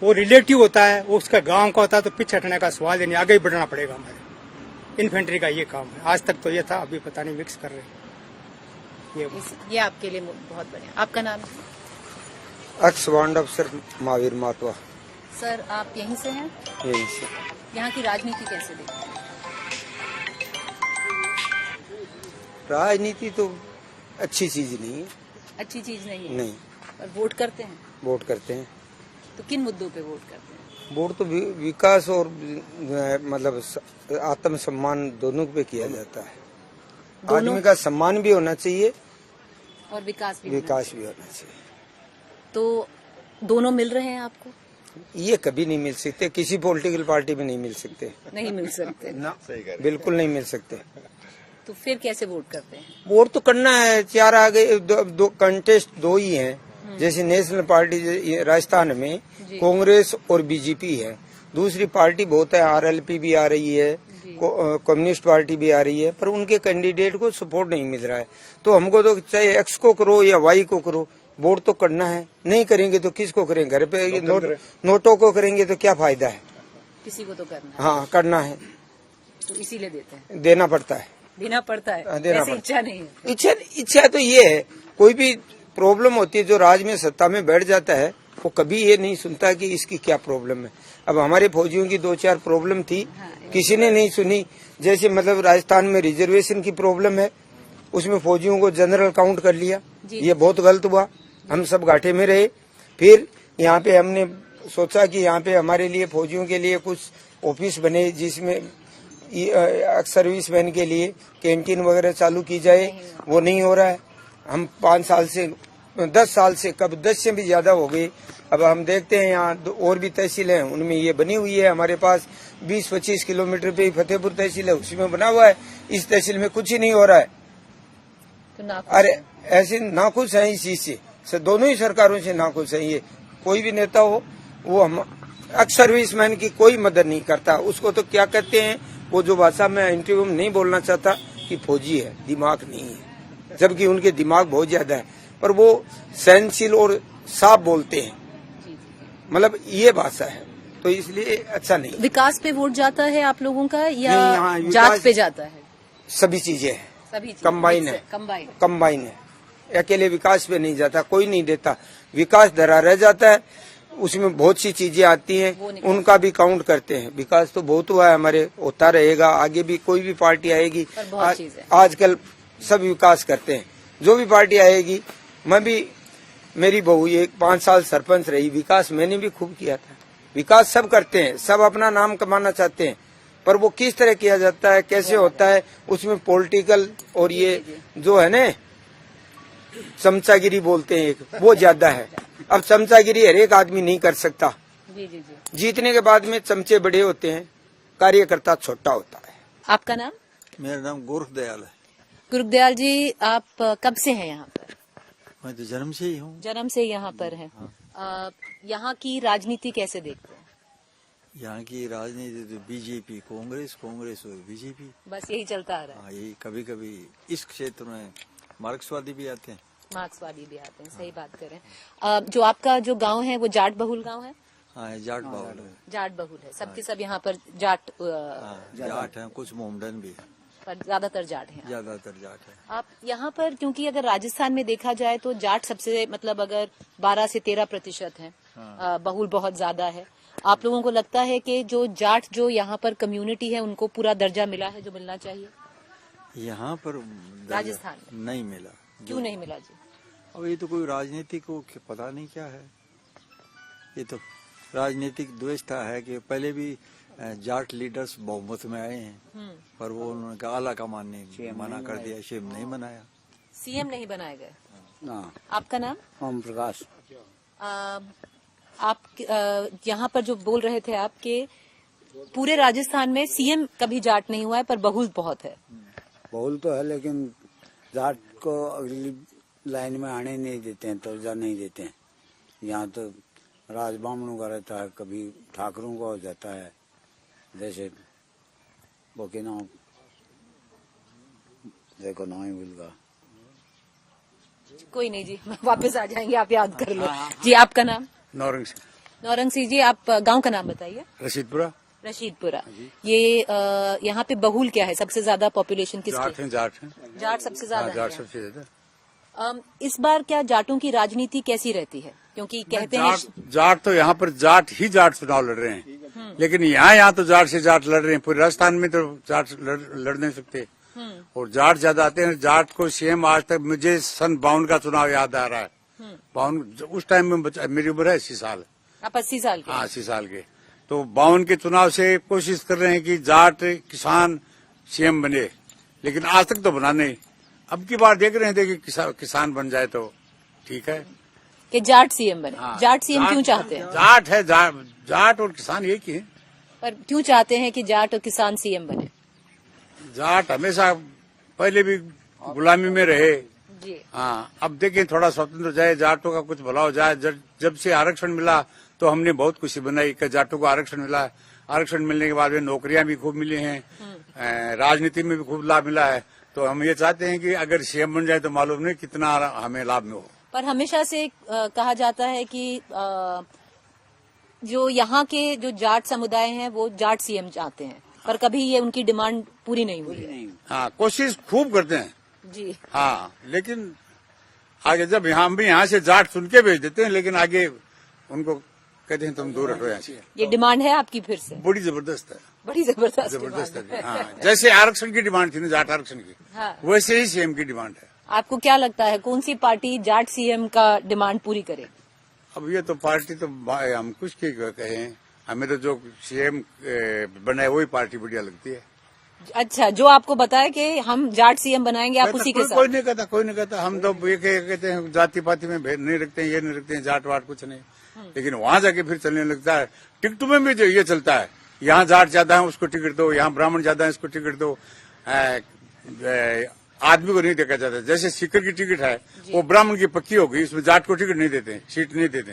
वो रिलेटिव होता है, वो उसका गांव का होता है, तो पीछे हटने का सवाल ही नहीं, आगे ही बढ़ना पड़ेगा। हमारे इन्फेंट्री का ये काम है, आज तक तो ये था, अभी पता नहीं मिक्स कर रहे हैं। ये आपके लिए बहुत बढ़िया। आपका नाम? एक्स वार्ड अफसर महावीर मातवा। सर, आप यहीं से हैं? यहीं से। यहाँ की राजनीति कैसे देखते हैं? राजनीति तो अच्छी चीज नहीं है। अच्छी चीज नहीं है? नहीं। पर वोट करते हैं? वोट करते हैं। तो किन मुद्दों पे वोट करते हैं? वोट तो विकास और मतलब आत्मसम्मान दोनों पे किया जाता है। आदमी का सम्मान भी होना चाहिए और विकास भी होना चाहिए। तो दोनों मिल रहे हैं आपको? ये कभी नहीं मिल सकते, किसी पॉलिटिकल पार्टी में नहीं मिल सकते। नहीं मिल सकते ना, बिल्कुल नहीं मिल सकते। तो फिर कैसे वोट करते हैं? वोट तो करना है, 4 आगे दो कंटेस्ट 2 ही हैं। जैसे नेशनल पार्टी राजस्थान में कांग्रेस और बीजेपी है, दूसरी पार्टी बहुत है, आरएलपी भी आ रही है, कम्युनिस्ट पार्टी भी आ रही है, पर उनके कैंडिडेट को सपोर्ट नहीं मिल रहा है। तो हमको तो चाहे एक्स को करो या वाई को करो, वोट तो करना है। नहीं करेंगे तो किसको करेंगे? घर पे नोटों को करेंगे तो क्या फायदा है? किसी को तो करना है। हाँ, करना है तो इसीलिए देते हैं, देना पड़ता है। देना पड़ता है, देना ऐसी पड़ता इच्छा नहीं है। इच्छा तो ये है, कोई भी प्रॉब्लम होती है जो राज में सत्ता में बैठ जाता है वो कभी ये नहीं सुनता कि इसकी क्या प्रॉब्लम है। अब हमारे फौजियों की 2-4 प्रॉब्लम थी, किसी ने नहीं सुनी। जैसे मतलब राजस्थान में रिजर्वेशन की प्रॉब्लम है, उसमें फौजियों को जनरल काउंट कर लिया, ये बहुत गलत हुआ। हम सब घाटे में रहे। फिर यहाँ पे हमने सोचा कि यहाँ पे हमारे लिए फौजियों के लिए कुछ ऑफिस बने, जिसमें सर्विस मैन के लिए कैंटीन वगैरह चालू की जाए। वो नहीं हो रहा है। हम 5 साल से 10 साल से, कब 10 से भी ज्यादा हो गई। अब हम देखते हैं यहाँ और भी तहसील है, उनमें ये बनी हुई है। हमारे पास 20-25 किलोमीटर पे फतेहपुर तहसील है, उसी में बना हुआ है। इस तहसील में कुछ ही नहीं हो रहा है। तो अरे ऐसे नाखुश है इस चीज से, दोनों ही सरकारों से नाखुश है। ये कोई भी नेता हो, वो हम एक्स सर्विसमैन की कोई मदद नहीं करता। उसको तो क्या कहते हैं, वो जो भाषा में इंटरव्यू में नहीं बोलना चाहता कि फौजी है, दिमाग नहीं है, जबकि उनके दिमाग बहुत ज्यादा है। पर वो सहनशील और साफ बोलते हैं, मतलब ये भाषा है, तो इसलिए अच्छा नहीं। विकास पे वोट जाता है आप लोगों का या जात पे जाता है? सभी चीजें हैं, सभी कंबाइन है, कंबाइन है। अकेले विकास पे नहीं जाता, कोई नहीं देता। विकास धरा रह जाता है, उसमें बहुत सी चीजें आती हैं, उनका भी काउंट करते हैं। विकास तो बहुत हुआ है हमारे, होता रहेगा, आगे भी कोई भी पार्टी आएगी। आजकल सब विकास करते हैं, जो भी पार्टी आएगी। मैं भी, मेरी बहू ये 5 साल सरपंच रही, विकास मैंने भी खूब किया था। विकास सब करते हैं, सब अपना नाम कमाना चाहते हैं, पर वो किस तरह किया जाता है, कैसे होता है, उसमें पॉलिटिकल और ये जो है ना चमचागिरी बोलते हैं एक, वो ज्यादा है। अब चमचागिरी हर एक आदमी नहीं कर सकता। जीतने के बाद में चमचे बड़े होते हैं, कार्यकर्ता छोटा होता है। आपका नाम? मेरा नाम गोरखदयाल है। गुरुदयाल जी, आप कब से हैं यहाँ पर? मैं तो जन्म से ही हूँ। जन्म से यहाँ पर हैं। यहाँ की राजनीति कैसे देखते हैं? यहाँ की राजनीति तो बीजेपी, कांग्रेस और बीजेपी, बस यही चलता आ रहा है। हाँ, यही। कभी कभी इस क्षेत्र में मार्क्सवादी भी आते हैं। मार्क्सवादी भी आते हैं, सही बात करें। जो आपका जो गांव है वो जाट बहुल गांव है? हाँ, जाट बहुल है। जाट बहुल है, सबके सब यहाँ पर जाट जाट है, कुछ मोमडन भी है, पर ज्यादातर जाट हैं। ज्यादातर जाट है। आप यहाँ पर, क्योंकि अगर राजस्थान में देखा जाए तो जाट सबसे, मतलब अगर 12 से 13% है, बहुल बहुत ज्यादा है। आप लोगों को लगता है कि जो जाट जो यहाँ पर कम्युनिटी है उनको पूरा दर्जा मिला है जो मिलना चाहिए? यहाँ पर राजस्थान नहीं मिला। क्यों नहीं मिला जी? अब ये तो कोई राजनीति को पता नहीं क्या है, ये तो राजनीतिक द्वेषता है कि पहले भी जाट लीडर्स बहुमत में आए हैं, पर वो उन्होंने कहा आला कमान ने मना कर दिया, सीएम नहीं बनाया। सीएम नहीं बनाए गए। आपका नाम? ओम प्रकाश। आप यहाँ पर जो बोल रहे थे आपके पूरे राजस्थान में सीएम कभी जाट नहीं हुआ है, पर बहुल बहुत है। बहुल तो है, लेकिन जाट को अगली लाइन में आने नहीं देते हैं, दर्जा नहीं देते हैं। यहाँ तो राज ब्राह्मणों का रहता है, कभी ठाकरों का हो जाता है। जैसे वो के नाम, देखो नाम ही भूल गया। कोई नहीं जी, वापस आ जाएंगे, आप याद कर लो। जी, आपका नाम? नौरंग सिंह। नौरंग सिंह जी, आप गांव का नाम बताइए। रशीदपुरा। रशीदपुरा। ये यहाँ पे बहुल क्या है, सबसे ज्यादा पॉपुलेशन किसकी? जाट हैं। जाट सबसे ज्यादा। जाट सबसे ज्यादा। इस बार क्या जाटों की राजनीति कैसी रहती है? क्योंकि कहते हैं जाट तो यहाँ पर जाट चुनाव लड़ रहे हैं, लेकिन यहाँ तो जाट से जाट लड़ रहे हैं। पूरे राजस्थान में तो जाट लड़ नहीं सकते, और जाट ज्यादा आते हैं। जाट को सीएम आज तक, मुझे सन 52 का चुनाव याद आ रहा है। 52 उस टाइम में मेरी उम्र है 80 साल। आप 80 साल के? हाँ, 80 साल के। तो 52 के चुनाव से कोशिश कर रहे हैं कि जाट किसान सीएम बने, लेकिन आज तक तो बना नहीं। अब की बार देख रहे थे कि किसान बन जाए तो ठीक है कि जाट सीएम बने। हाँ, जाट सीएम क्यों चाहते हैं? जाट है, जाट और किसान एक ही है। पर क्यों चाहते हैं कि जाट और किसान सीएम बने? जाट हमेशा पहले भी गुलामी में रहे जी। हाँ, अब देखें थोड़ा स्वतंत्र जाए, जाटों का कुछ भला हो जाए। जब से आरक्षण मिला तो हमने बहुत खुशी बनाई कि जाटों को आरक्षण मिला। आरक्षण मिलने के बाद में नौकरियां भी खूब मिली हैं, राजनीति में भी खूब लाभ मिला है। तो हम ये चाहते हैं कि अगर सीएम बन जाए तो मालूम नहीं कितना हमें लाभ में हो। पर हमेशा से कहा जाता है कि जो यहाँ के जो जाट समुदाय हैं वो जाट सीएम चाहते हैं, पर कभी ये उनकी डिमांड पूरी नहीं हुई है। हाँ, कोशिश खूब करते हैं जी। हाँ, लेकिन आगे जब हम भी यहाँ से जाट सुन के भेज देते हैं, लेकिन आगे उनको कहते हैं तुम दूर हटो यहाँ से। ये डिमांड है आपकी फिर से? बड़ी जबरदस्त है, बड़ी जबरदस्त है। हाँ, जैसे आरक्षण की डिमांड थी ना, जाट आरक्षण की, हाँ। वैसे ही सीएम की डिमांड है। आपको क्या लगता है कौन सी पार्टी जाट सीएम का डिमांड पूरी करे? अब ये तो पार्टी तो हम कुछ की कहें, हमें तो जो सीएम बनाए वही पार्टी बढ़िया लगती है। अच्छा, जो आपको बताया कि हम जाट सीएम बनाएंगे आप उसी के साथ? कोई नहीं कहता। हम तो ये कहते हैं जाति पाति में भेद नहीं रखते हैं, ये नहीं रखते हैं, जाट वाट कुछ नहीं। लेकिन वहां जाके फिर चलने लगता है। टिकटों में भी जो ये चलता है, यहाँ जाट ज्यादा है उसको टिकट दो, यहाँ ब्राह्मण ज्यादा है इसको टिकट दो। आदमी को नहीं देखा जाता। जैसे सीकर की टिकट है वो ब्राह्मण की पक्की हो गई, इसमें जाट को टिकट नहीं देते, सीट नहीं देते।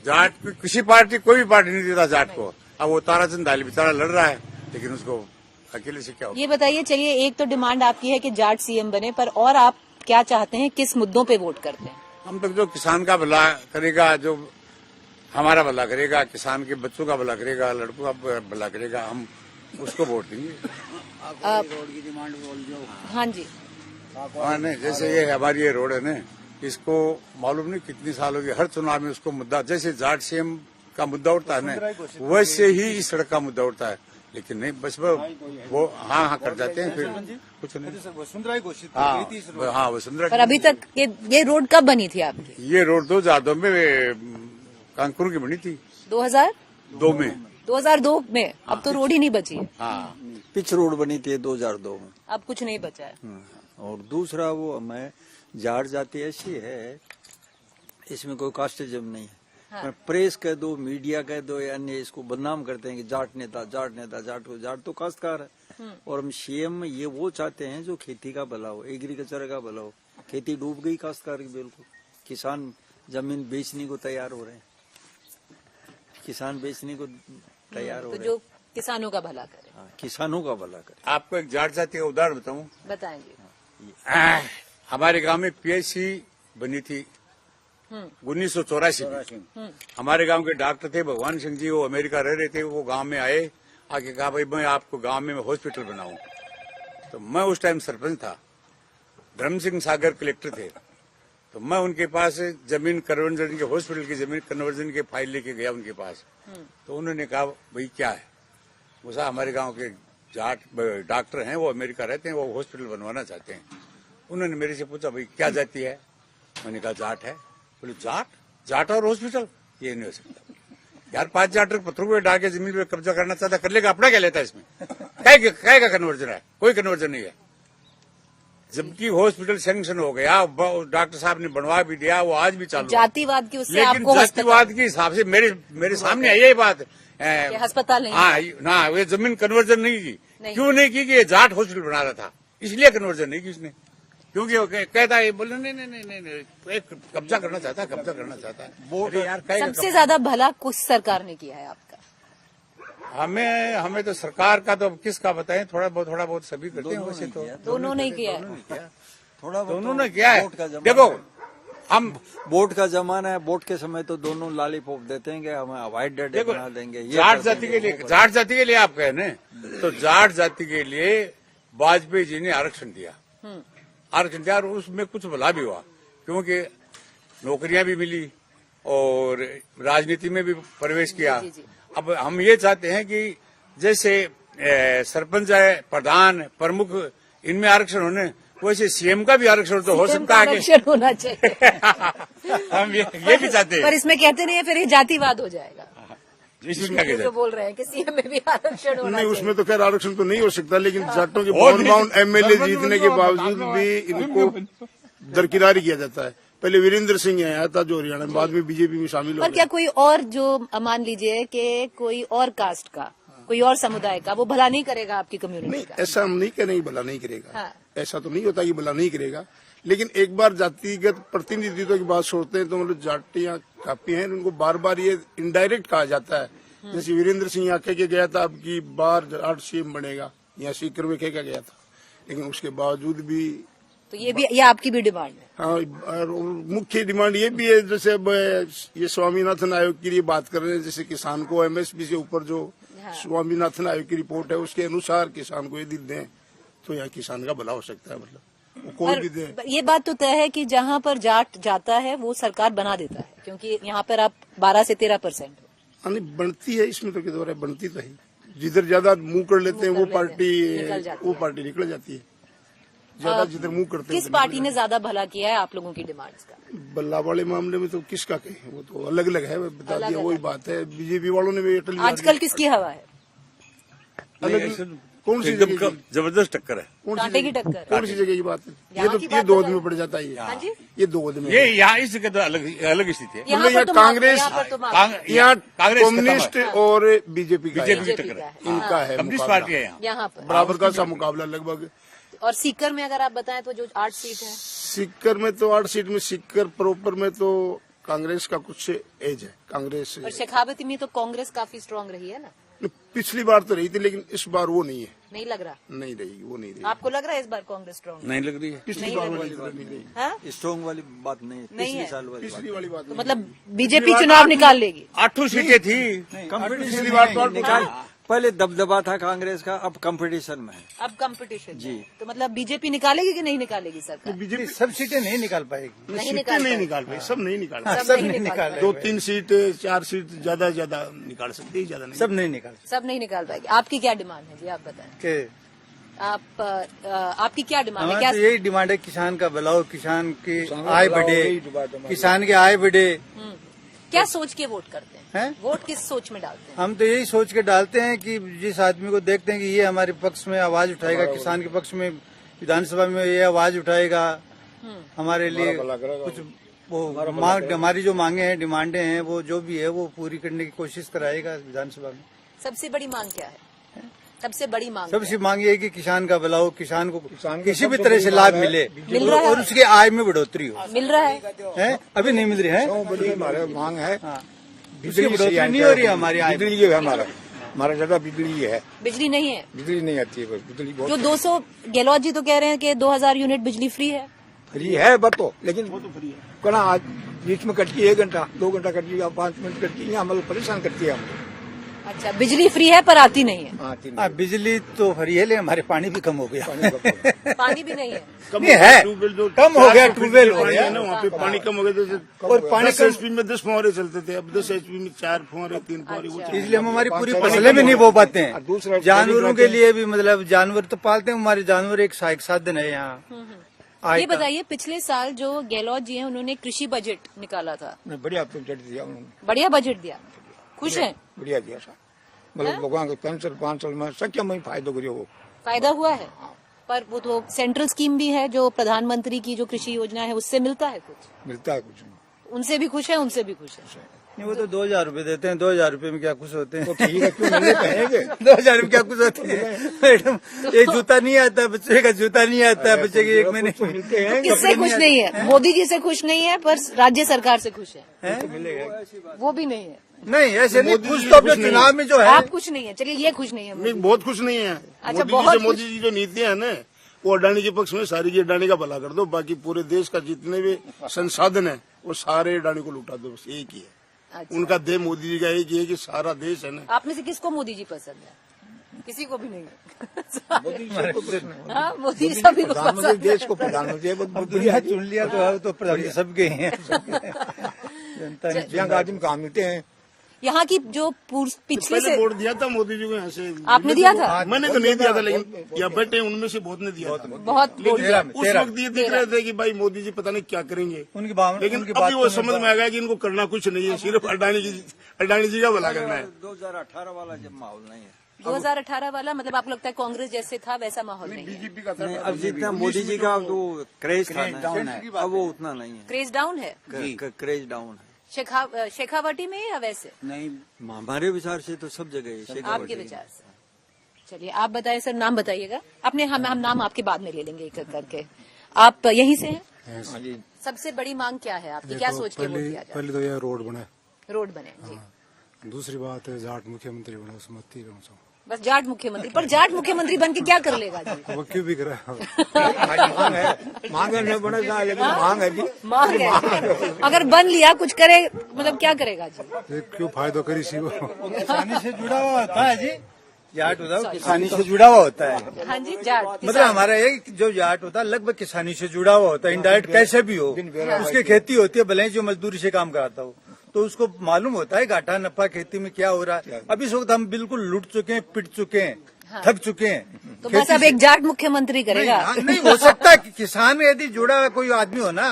जाट किसी पार्टी, कोई भी पार्टी नहीं देता जाट को। अब वो ताराचंद दाली बेचारा लड़ रहा है, लेकिन उसको अकेले से क्या होगा। ये बताइए, चलिए एक तो डिमांड आपकी है कि जाट सीएम बने, पर और आप क्या चाहते हैं, किस मुद्दों पे वोट करते हैं? हम तक जो किसान का भला करेगा, जो हमारा भला करेगा, किसान के बच्चों का भला करेगा, लड़कों का भला करेगा, हम उसको वोट देंगे। रोड की डिमांड बोल दो। हाँ जी। हाँ, नहीं, जैसे ये हमारी ये रोड है ना, इसको मालूम नहीं कितनी साल हो गई, हर चुनाव में उसको मुद्दा, जैसे जाट सीएम का मुद्दा उठता है ना, वैसे ही इस सड़क का मुद्दा उठता है। लेकिन नहीं, बस वो हाँ कर जाते हैं, फिर कुछ नहीं। वसुंधरा घोषित हाँ, वसुंधरा। पर अभी तक ये रोड कब बनी थी आपकी? ये रोड 2002 में कांकुर की बनी थी। 2002 में 2002 में। अब तो रोड ही नहीं बची है। हाँ, पिच रोड बनी थी 2002 में। अब कुछ नहीं बचा है। और दूसरा वो हमें जाट जाति ऐसी है, इसमें कोई कास्टिज्म नहीं है। हाँ। प्रेस कह दो, मीडिया कह दो या अन्य, इसको बदनाम करते हैं कि जाट नेता, जाट तो काश्तकार है। और हम सीएम में ये वो चाहते हैं जो खेती का भला हो, एग्रीकल्चर का भला हो। खेती डूब गई काश्तकार की, बिल्कुल। किसान जमीन बेचने को तैयार हो रहे हैं, किसान बेचने को तैयार हो रहे हैं। जो किसानों का भला करे। हाँ, किसानों का भला करे। आपको एक जाट जाति का उदाहरण बताऊं? बताएंगे। हमारे गांव में पीएचसी बनी थी 1984 में। हमारे गांव के डॉक्टर थे भगवान सिंह जी, वो अमेरिका रह रहे थे। वो गांव में आए, आके कहा भाई मैं आपको गांव में हॉस्पिटल बनाऊं। तो मैं उस टाइम सरपंच था, धर्म सिंह सागर कलेक्टर थे। तो मैं उनके पास जमीन कन्वर्जन के, हॉस्पिटल की जमीन कन्वर्जन के फाइल लेके गया उनके पास। तो उन्होंने कहा भाई क्या है, वो साहब हमारे गांव के जाट डॉक्टर हैं, वो अमेरिका रहते हैं, वो हॉस्पिटल बनवाना चाहते हैं। उन्होंने मेरे से पूछा भाई क्या जाति है? मैंने कहा जाट है। बोले जाट और हॉस्पिटल, ये नहीं हो सकता यार। 5 जाट पत्थरों को डाल के जमीन पे कब्जा करना चाहता, कर लेगा, अपना क्या लेता है इसमें? काय का कन्वर्जन है? कोई कन्वर्जन नहीं है। जबकि हॉस्पिटल सैंक्शन हो गया, डॉक्टर साहब ने बनवा भी दिया, वो आज भी चालू। जातिवाद की उससे लेकिन आपको जातिवाद के हिसाब से मेरे सामने आई यही बात। अस्पताल नहीं। हाँ ना, वे जमीन कन्वर्जन नहीं की। क्यों नहीं की? ये जाट हॉस्पिटल बना रहा था, इसलिए कन्वर्जन नहीं की उसने। क्योंकि वो कहता है, बोले नहीं, कब्जा करना चाहता है। यार सबसे ज्यादा भला किस सरकार ने किया है आपका? हमें तो सरकार का तो किसका बताएं, थोड़ा बहुत सभी करते हैं। वैसे तो दोनों ने किया है। दोनों ने किया है। देखो, हम वोट का जमाना है, वोट के समय तो दोनों लॉलीपॉप देते हैं कि हमें व्हाइट डे बना देंगे। जाट जाति के लिए आप कहे न, तो जाट जाति के लिए वाजपेयी जी ने आरक्षण दिया और उसमें कुछ भला भी हुआ, क्योंकि नौकरियां भी मिली और राजनीति में भी प्रवेश किया। अब हम ये चाहते हैं कि जैसे सरपंच है, प्रधान, प्रमुख, इनमें आरक्षण होने, वैसे सीएम का भी आरक्षण तो हो सकता है। आरक्षण होना चाहिए। हम ये भी चाहते हैं। पर इसमें कहते नहीं है, फिर ये जातिवाद हो जाएगा। इसमें जो बोल रहे हैं कि सीएम में भी आरक्षण होना नहीं, उसमें तो खैर आरक्षण तो नहीं हो सकता, लेकिन जाटों के बाउंड एमएलए जीतने के बावजूद भी इनको दरकिनार किया जाता है। पहले वीरेंद्र सिंह आया था जो हरियाणा में, बाद में बीजेपी में शामिल हो गया। पर क्या कोई और जो मान लीजिए कि कोई और कास्ट का, कोई और समुदाय का, वो भला नहीं करेगा आपकी कम्युनिटी का? ऐसा हम नहीं कह रहे भला नहीं करेगा। ऐसा तो नहीं होता कि भला नहीं करेगा, लेकिन एक बार जातिगत प्रतिनिधित्व की बात सोचते हैं तो मतलब जाटियां काफी हैं, उनको बार बार ये इनडायरेक्ट कहा जाता है। जैसे वीरेंद्र सिंह यहाँ कह के गया था अब की बार जाट सीएम बनेगा, यहाँ सीकर में कह के गया था, लेकिन उसके बावजूद भी तो ये आपकी भी डिमांड है। हाँ, और मुख्य डिमांड ये भी है, जैसे अब ये स्वामीनाथन आयोग की बात कर रहे हैं, जैसे किसान को एमएसपी से ऊपर जो स्वामीनाथन आयोग की रिपोर्ट है उसके अनुसार किसान को यदि दें तो यहाँ किसान का भला हो सकता है, मतलब कोई भी दे। ये बात तो तय है कि जहाँ पर जाट जाता है वो सरकार बना देता है, क्योंकि यहाँ पर आप 12 से 13% हो। बनती है इसमें तो क्या है, बनती तो है, जिधर ज्यादा मुंह कर लेते हैं वो पार्टी निकल जाती है, ज्यादा जिधर मुंह करते हैं। किस पार्टी ने ज्यादा भला किया है आप लोगों की डिमांड्स का? बल्ला वाले मामले में तो किसका कहें, वो तो अलग अलग है, बता दिया वही बात है। बीजेपी वालों ने भी अटल आजकल किसकी हवा है? अलग कौन सी जबरदस्त टक्कर है, कांटे की टक्कर। कौन सी जगह की बात है? ये दो में पड़ जाता है, ये दो में। ये यहाँ इस जगह तो अलग स्थिति है। यहाँ कांग्रेस, यहाँ कम्युनिस्ट और बीजेपी की टक्कर है, इनका है, कम्युनिस्ट पार्टी है यहाँ पर बराबर का सा मुकाबला लगभग। और सीकर में अगर आप बताएं तो जो 8 सीट है, सीकर में तो 8 सीट में, सीकर प्रॉपर में तो कांग्रेस का कुछ एज है, कांग्रेस। और शेखावती में तो कांग्रेस काफी स्ट्रांग रही है ना? पिछली बार तो रही थी, लेकिन इस बार वो नहीं है। नहीं लग रहा? नहीं रही, वो नहीं रही। आपको लग रहा है इस बार कांग्रेस स्ट्रांग नहीं लग रही है? पिछली बार वाली नहीं रही, स्ट्रांग वाली बात नहीं, पिछले साल वाली पिछली वाली बात। तो मतलब बीजेपी चुनाव निकाल लेगी? 8 सीटें थी, पिछली बार तो निकाल। पहले दबदबा था कांग्रेस का, अब कंपटीशन में है। अब कंपटीशन जी। तो मतलब बीजेपी निकालेगी कि नहीं निकालेगी सरकार? बीजेपी सब सीटें नहीं निकाल पाएगी, नहीं निकाल पाई, सब नहीं निकाल पाई, सब नहीं निकाल 2-3 सीट 4 सीट ज्यादा निकाल सकती है, ज्यादा नहीं, सब नहीं निकाल पाएगी। आपकी क्या डिमांड है जी, आप बताएं। आपकी क्या डिमांड है? क्या तो यही डिमांड है, किसान का भला हो, किसान की आय बढ़े, किसान की आय बढ़े। क्या सोच के वोट करते हैं? वोट किस सोच में डालते हैं? हम तो यही सोच के डालते हैं कि जिस आदमी को देखते हैं कि ये हमारे पक्ष में आवाज उठाएगा, किसान के पक्ष में विधानसभा में ये आवाज उठाएगा, हमारे लिए कुछ वो मांग, हमारी जो मांगे हैं, डिमांडें हैं, वो जो भी है वो पूरी करने की कोशिश कराएगा विधानसभा में। सबसे बड़ी मांग क्या है? सबसे बड़ी मांग ये है कि किसान का भला हो, किसान को किसी भी तरह से लाभ मिले, मिल रहा है, और उसकी आय में बढ़ोतरी हो। मिल रहा है? अभी नहीं मिल रही है, बड़ी मांग है। बिजली बढ़ोतरी नहीं हो रही है, हमारी आय। बिजली है, हमारा ज्यादा बिजली है। बिजली नहीं है? बिजली नहीं आती है, बिजली बहुत। जो 200 गहलोत जी तो कह रहे हैं कि 2000 यूनिट बिजली फ्री है। फ्री है बट तो, लेकिन वो तो फ्री है कना, आज बीच में कटती है 1 घंटा 2 घंटा कटती है, 5 मिनट कटती है, मतलब परेशान करती है हमको। अच्छा, बिजली फ्री है पर आती नहीं है? बिजली तो फ्री है, लेकिन हमारे पानी भी कम हो गया। पानी भी नहीं है? कम हो गया, ट्यूबवेल हो गया ना, वहाँ पे पानी कम हो गया। जैसे और पानी 10 HP में 10 फुहारे चलते थे, अब 10 HP में 4 फुहारे 3 फुहारे। इसलिए हम हमारी पूरी फसलें भी नहीं बो पाते हैं। जानवरों के लिए भी, मतलब जानवर तो पालते हैं, हमारे जानवर एक साधन है यहाँ। ये बताइए, पिछले साल जो गहलोत जी हैं उन्होंने कृषि बजट निकाला था, बढ़िया बजट दिया उन्होंने, बढ़िया बजट दिया, खुश हैं? बढ़िया दिया सर, मतलब भगवान के पेंशन 5 साल में सच्चा में फायदा करियो, वो फायदा हुआ है। पर वो तो सेंट्रल स्कीम भी है, जो प्रधानमंत्री की जो कृषि योजना है उससे मिलता है कुछ? मिलता है कुछ, उनसे भी खुश है, उनसे भी खुश है। नहीं, वो तो 2000 रुपए देते हैं, 2000 रुपए में क्या खुश होते हैं? तो ठीक है, क्यों मिलने कहेंगे? 2000 में क्या खुश होते हैं मैडम? एक जूता नहीं आता बच्चे का, जूता नहीं आता है बच्चे के 1 महीने मिलते हैं। किससे खुश नहीं है? मोदी जी से खुश नहीं है, पर राज्य सरकार से खुश है। वो भी नहीं है? नहीं, ऐसे नहीं, खुश तो अपने चुनाव में जो है। आप खुश नहीं है, चलिए ये खुश नहीं है। नहीं, बहुत खुश नहीं है। अच्छा, बहुत मोदी जी जो नीतियां है ना, वो अडानी के पक्ष में सारी की अडानी का भला कर दो, बाकी पूरे देश का जितने भी संसाधन है वो सारे अडानी को लुटा दो, बस एक ही है। अच्छा। उनका देह मोदी जी का एक ही है कि सारा देश है ना। आप में से किसको मोदी जी पसंद है? किसी को भी नहीं है। मोदी सभी को पसंद है। देश को प्रधानमंत्री दुनिया चुन लिया तो प्रधानमंत्री सबके हैं। जनता ने यहाँ आदमी काम मिलते हैं। यहाँ की जो पिछले से वोट दिया था मोदी जी को, यहाँ से आपने दिया था? मैंने तो नहीं दिया था, लेकिन यहाँ बैठे उनमें से बहुत ने दिया था। बहुत उस वक्त ये दिख रहे थे कि भाई मोदी जी पता नहीं क्या करेंगे, लेकिन अभी वो समझ में आ गया कि इनको करना कुछ नहीं है, सिर्फ अडानी जी का भला करना है। 2018 वाला जब माहौल नहीं है, 2018 वाला मतलब आपको लगता है कांग्रेस जैसे था वैसा माहौल नहीं है? बीजेपी का था। अब जितना मोदी जी का जो क्रेज था ना, अब वो उतना नहीं है। क्रेज डाउन है? क्रेज डाउन है। शेखावटी में या वैसे? नहीं, हमारे विचार से तो सब जगह है। आपके विचार से? चलिए आप बताइए सर, नाम बताइएगा अपने। हम नाम आपके बाद में ले लेंगे एक एक करके। आप यहीं से हैं? हैं। हाँ जी। सबसे बड़ी मांग क्या है आपकी, क्या सोच के वोट दिया जाए? पहले तो यह रोड बने, रोड बने जी। दूसरी बात है जाट मुख्यमंत्री बने, उसमें मत ही रहना चाहूँ। बस जाट मुख्यमंत्री, पर जाट मुख्यमंत्री बन के क्या कर लेगा जी? वो क्यों भी करा मांग नहीं बनेगा, लेकिन मांग है जी, मांग है। अगर बन लिया कुछ करे, मतलब क्या करेगा जी? क्यों फायदा करी सी वो किसानी से जुड़ा हुआ होता है जी, जाट होता है किसानी से जुड़ा हुआ होता है। हाँ जी, जाट मतलब हमारा ये जो जाट होता है लगभग किसानी से जुड़ा हुआ होता है, इनडायरेक्ट कैसे भी हो, उसकी खेती होती है, भले ही जो मजदूरी से काम कराता हो, तो उसको मालूम होता है घाटा नफा खेती में क्या हो रहा है। अब इस वक्त हम बिल्कुल लुट चुके हैं, पिट चुके हैं, थक चुके हैं। तो बस अब एक जाट मुख्यमंत्री करेगा। नहीं हो सकता कि किसान यदि जुड़ा हुआ कोई आदमी हो ना,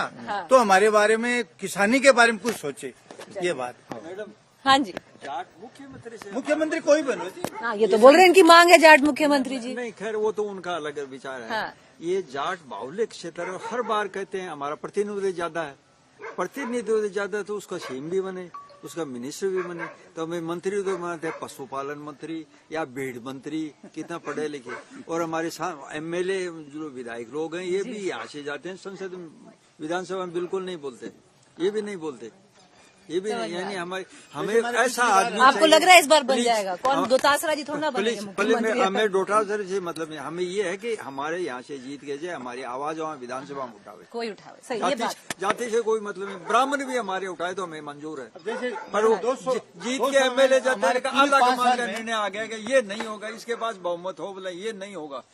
तो हमारे बारे में किसानी के बारे में कुछ सोचे, ये बात। हाँ जी, जाट मुख्यमंत्री कोई बनो जी। हाँ ये तो बोल रहे हैं इनकी मांग है जाट मुख्यमंत्री जी। नहीं खैर वो तो उनका अलग विचार है। हाँ। ये जाट बाहुल्य क्षेत्र है, हर बार कहते हैं हमारा प्रतिनिधित्व ज्यादा है, प्रतिनिधित्व ज्यादा है तो उसका सीएम भी बने, उसका मिनिस्टर भी बने। तो हमें मंत्री तो बनाते हैं पशुपालन मंत्री या भीड़ मंत्री, कितना पढ़े लिखे। और हमारे एमएलए जो विधायक लोग हैं ये भी यहाँ से जाते हैं संसद में, विधानसभा में बिल्कुल नहीं बोलते, ये भी नहीं बोलते, ये भी नहीं। यानी हमें ऐसा आदमी आपको लग रहा है इस बार बन जाएगा? कौन डोटासरा जी थोड़ा ना बनेंगे मुख्यमंत्री? हमें डोटासरा से मतलब नहीं, हमें ये है कि हमारे यहाँ से जीत के जाए, हमारी आवाज वहाँ विधानसभा में उठावे, कोई उठावे। सही ये बात। जाति से कोई मतलब नहीं, ब्राह्मण भी हमारे उठाए तो हमें मंजूर है। पर वो जीत के एमएलए जाते हैं, आला कमान का निर्णय आ गया कि ये नहीं होगा, इसके पास बहुमत हो, बोला ये नहीं होगा।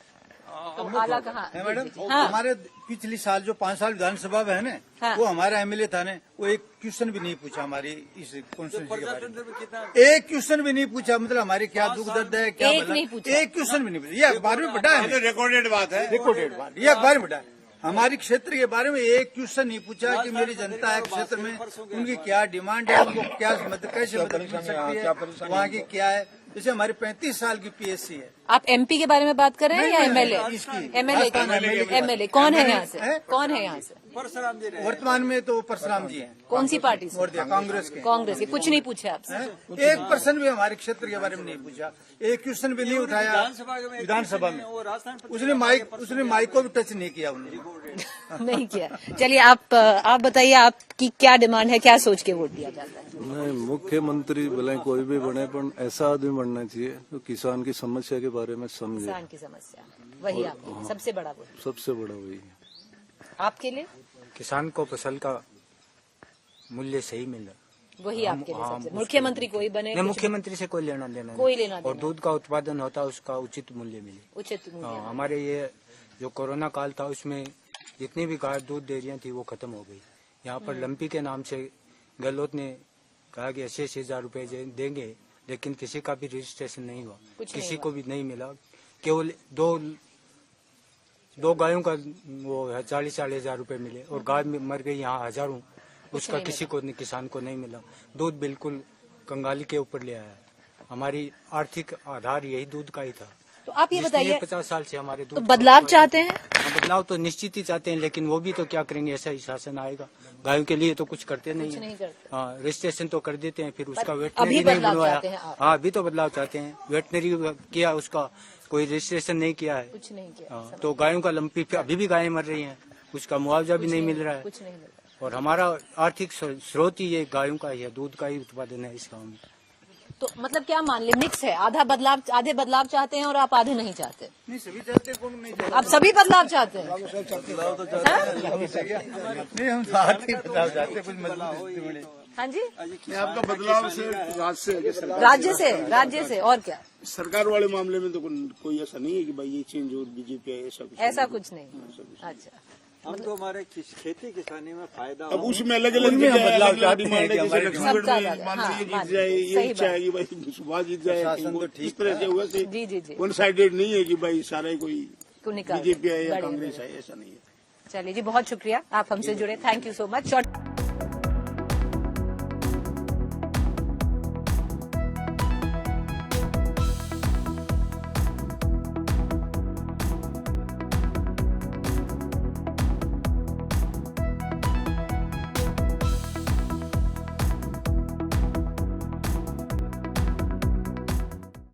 तो आला कहाँ है मैडम? हाँ। हमारे पिछली साल जो 5 साल विधानसभा में है ना, हाँ। वो हमारा एमएलए था ने, वो एक क्वेश्चन भी नहीं पूछा हमारी इस कॉन्स्टिट्यूंसी के बारे में, एक क्वेश्चन भी नहीं पूछा। मतलब हमारे क्या दुख दर्द है, क्या एक भला, नहीं पूछा। एक क्वेश्चन भी नहीं पूछा। ये अखबार में बटा है, रिकॉर्डेड बात है, रिकॉर्डेड बात, ये अखबार में बटा है। हमारी क्षेत्र के बारे में एक क्वेश्चन नहीं पूछा कि मेरी जनता है क्षेत्र में, उनकी क्या डिमांड है, उनको क्या मदद, कैसे मदद मिल सकती है, वहाँ की क्या है। जैसे हमारी 35 साल की पीएससी है। आप एमपी के बारे में बात कर रहे हैं या एमएलए? एमएलए कौन है यहाँ से? कौन है यहाँ से? परशुराम जी वर्तमान में तो परशुराम जी हैं। कौन सी पार्टी से? कांग्रेस के। कांग्रेस के। कुछ नहीं पूछे आपसे? एक पर्सन भी हमारे क्षेत्र के बारे में नहीं पूछा, एक क्वेश्चन भी नहीं उठाया विधानसभा में। उसने माइक को भी टच नहीं किया उन्होंने। नहीं किया। चलिए आप बताइए आपकी क्या डिमांड है, क्या सोच के वोट दिया जाता है? नहीं, मुख्यमंत्री भले कोई भी बने, पर ऐसा आदमी बनना चाहिए जो किसान की समस्या के बारे में समझे। किसान की समस्या वही आपके सबसे बड़ा वोट। सबसे बड़ा वही है। आपके लिए किसान को फसल का मूल्य सही मिले, वही आपके लिए सबसे। मुख्यमंत्री कोई बने, मुख्यमंत्री से कोई लेना देना कोई लेना और देना। दूध का उत्पादन होता है उसका उचित मूल्य मिले। उचित मूल्य। हमारे ये जो कोरोना काल था उसमें जितनी भी गाय दूध डेयरियां थी वो खत्म हो गई। यहाँ पर लंपी के नाम से गहलोत ने कहा कि 80,000 रुपए देंगे, लेकिन किसी का भी रजिस्ट्रेशन नहीं हुआ, किसी को भी नहीं मिला। केवल दो गायों का वो 40,000 रुपए मिले और गाय मर गई यहाँ हजारों, उसका किसी को नहीं, किसान को नहीं मिला। दूध बिल्कुल कंगाली के ऊपर ले आया। हमारी आर्थिक आधार यही दूध का ही था। तो आप ये बताइए, 50 साल से हमारे तो बदलाव चाहते हैं? बदलाव तो निश्चित ही चाहते हैं, लेकिन वो भी तो क्या करेंगे, ऐसा ही शासन आएगा। गायों के लिए तो कुछ करते नहीं है। हाँ, रजिस्ट्रेशन तो कर देते हैं, फिर उसका वेटनरी नहीं बनवाया। हाँ, अभी तो बदलाव चाहते हैं। वेटनरी किया, उसका कोई रजिस्ट्रेशन नहीं किया है, कुछ नहीं किया। हाँ, तो गायों का लंपी अभी भी गायें मर रही हैं, उसका मुआवजा भी नहीं मिल रहा है। कुछ नहीं मिल रहा। और हमारा आर्थिक स्रोत ही ये गायों का ही है, दूध का ही उत्पादन है इस गाँव में। तो मतलब क्या मान ले, मिक्स है, आधे बदलाव चाहते हैं और आप आधे नहीं चाहते? नहीं, सभी चाहते, कौन नहीं चाहते? आप सभी बदलाव चाहते हैं? नहीं, हम साथ ही बदलाव चाहते, कुछ मजबूती मिले। हाँ जी, आपका बदलाव से राज्य से और क्या? सरकार वाले मामले में तो कोई ऐसा नहीं है कि भाई ये चेंज और बीजेपी ऐसा कुछ नहीं। अच्छा, हम तो हमारे खेती किसानी में फायदा, अब उसमें अलग अलग बदलाव चाहते हैं कि हमारे जीत जाए, ये इच्छा है कि भाई सुभाष जीत जाए, इस तरह से हुआ से वन साइडेड नहीं है कि भाई सारा कोई बीजेपी है या कांग्रेस है, ऐसा नहीं है। चलिए जी, बहुत शुक्रिया, आप हमसे जुड़े, थैंक यू सो मच।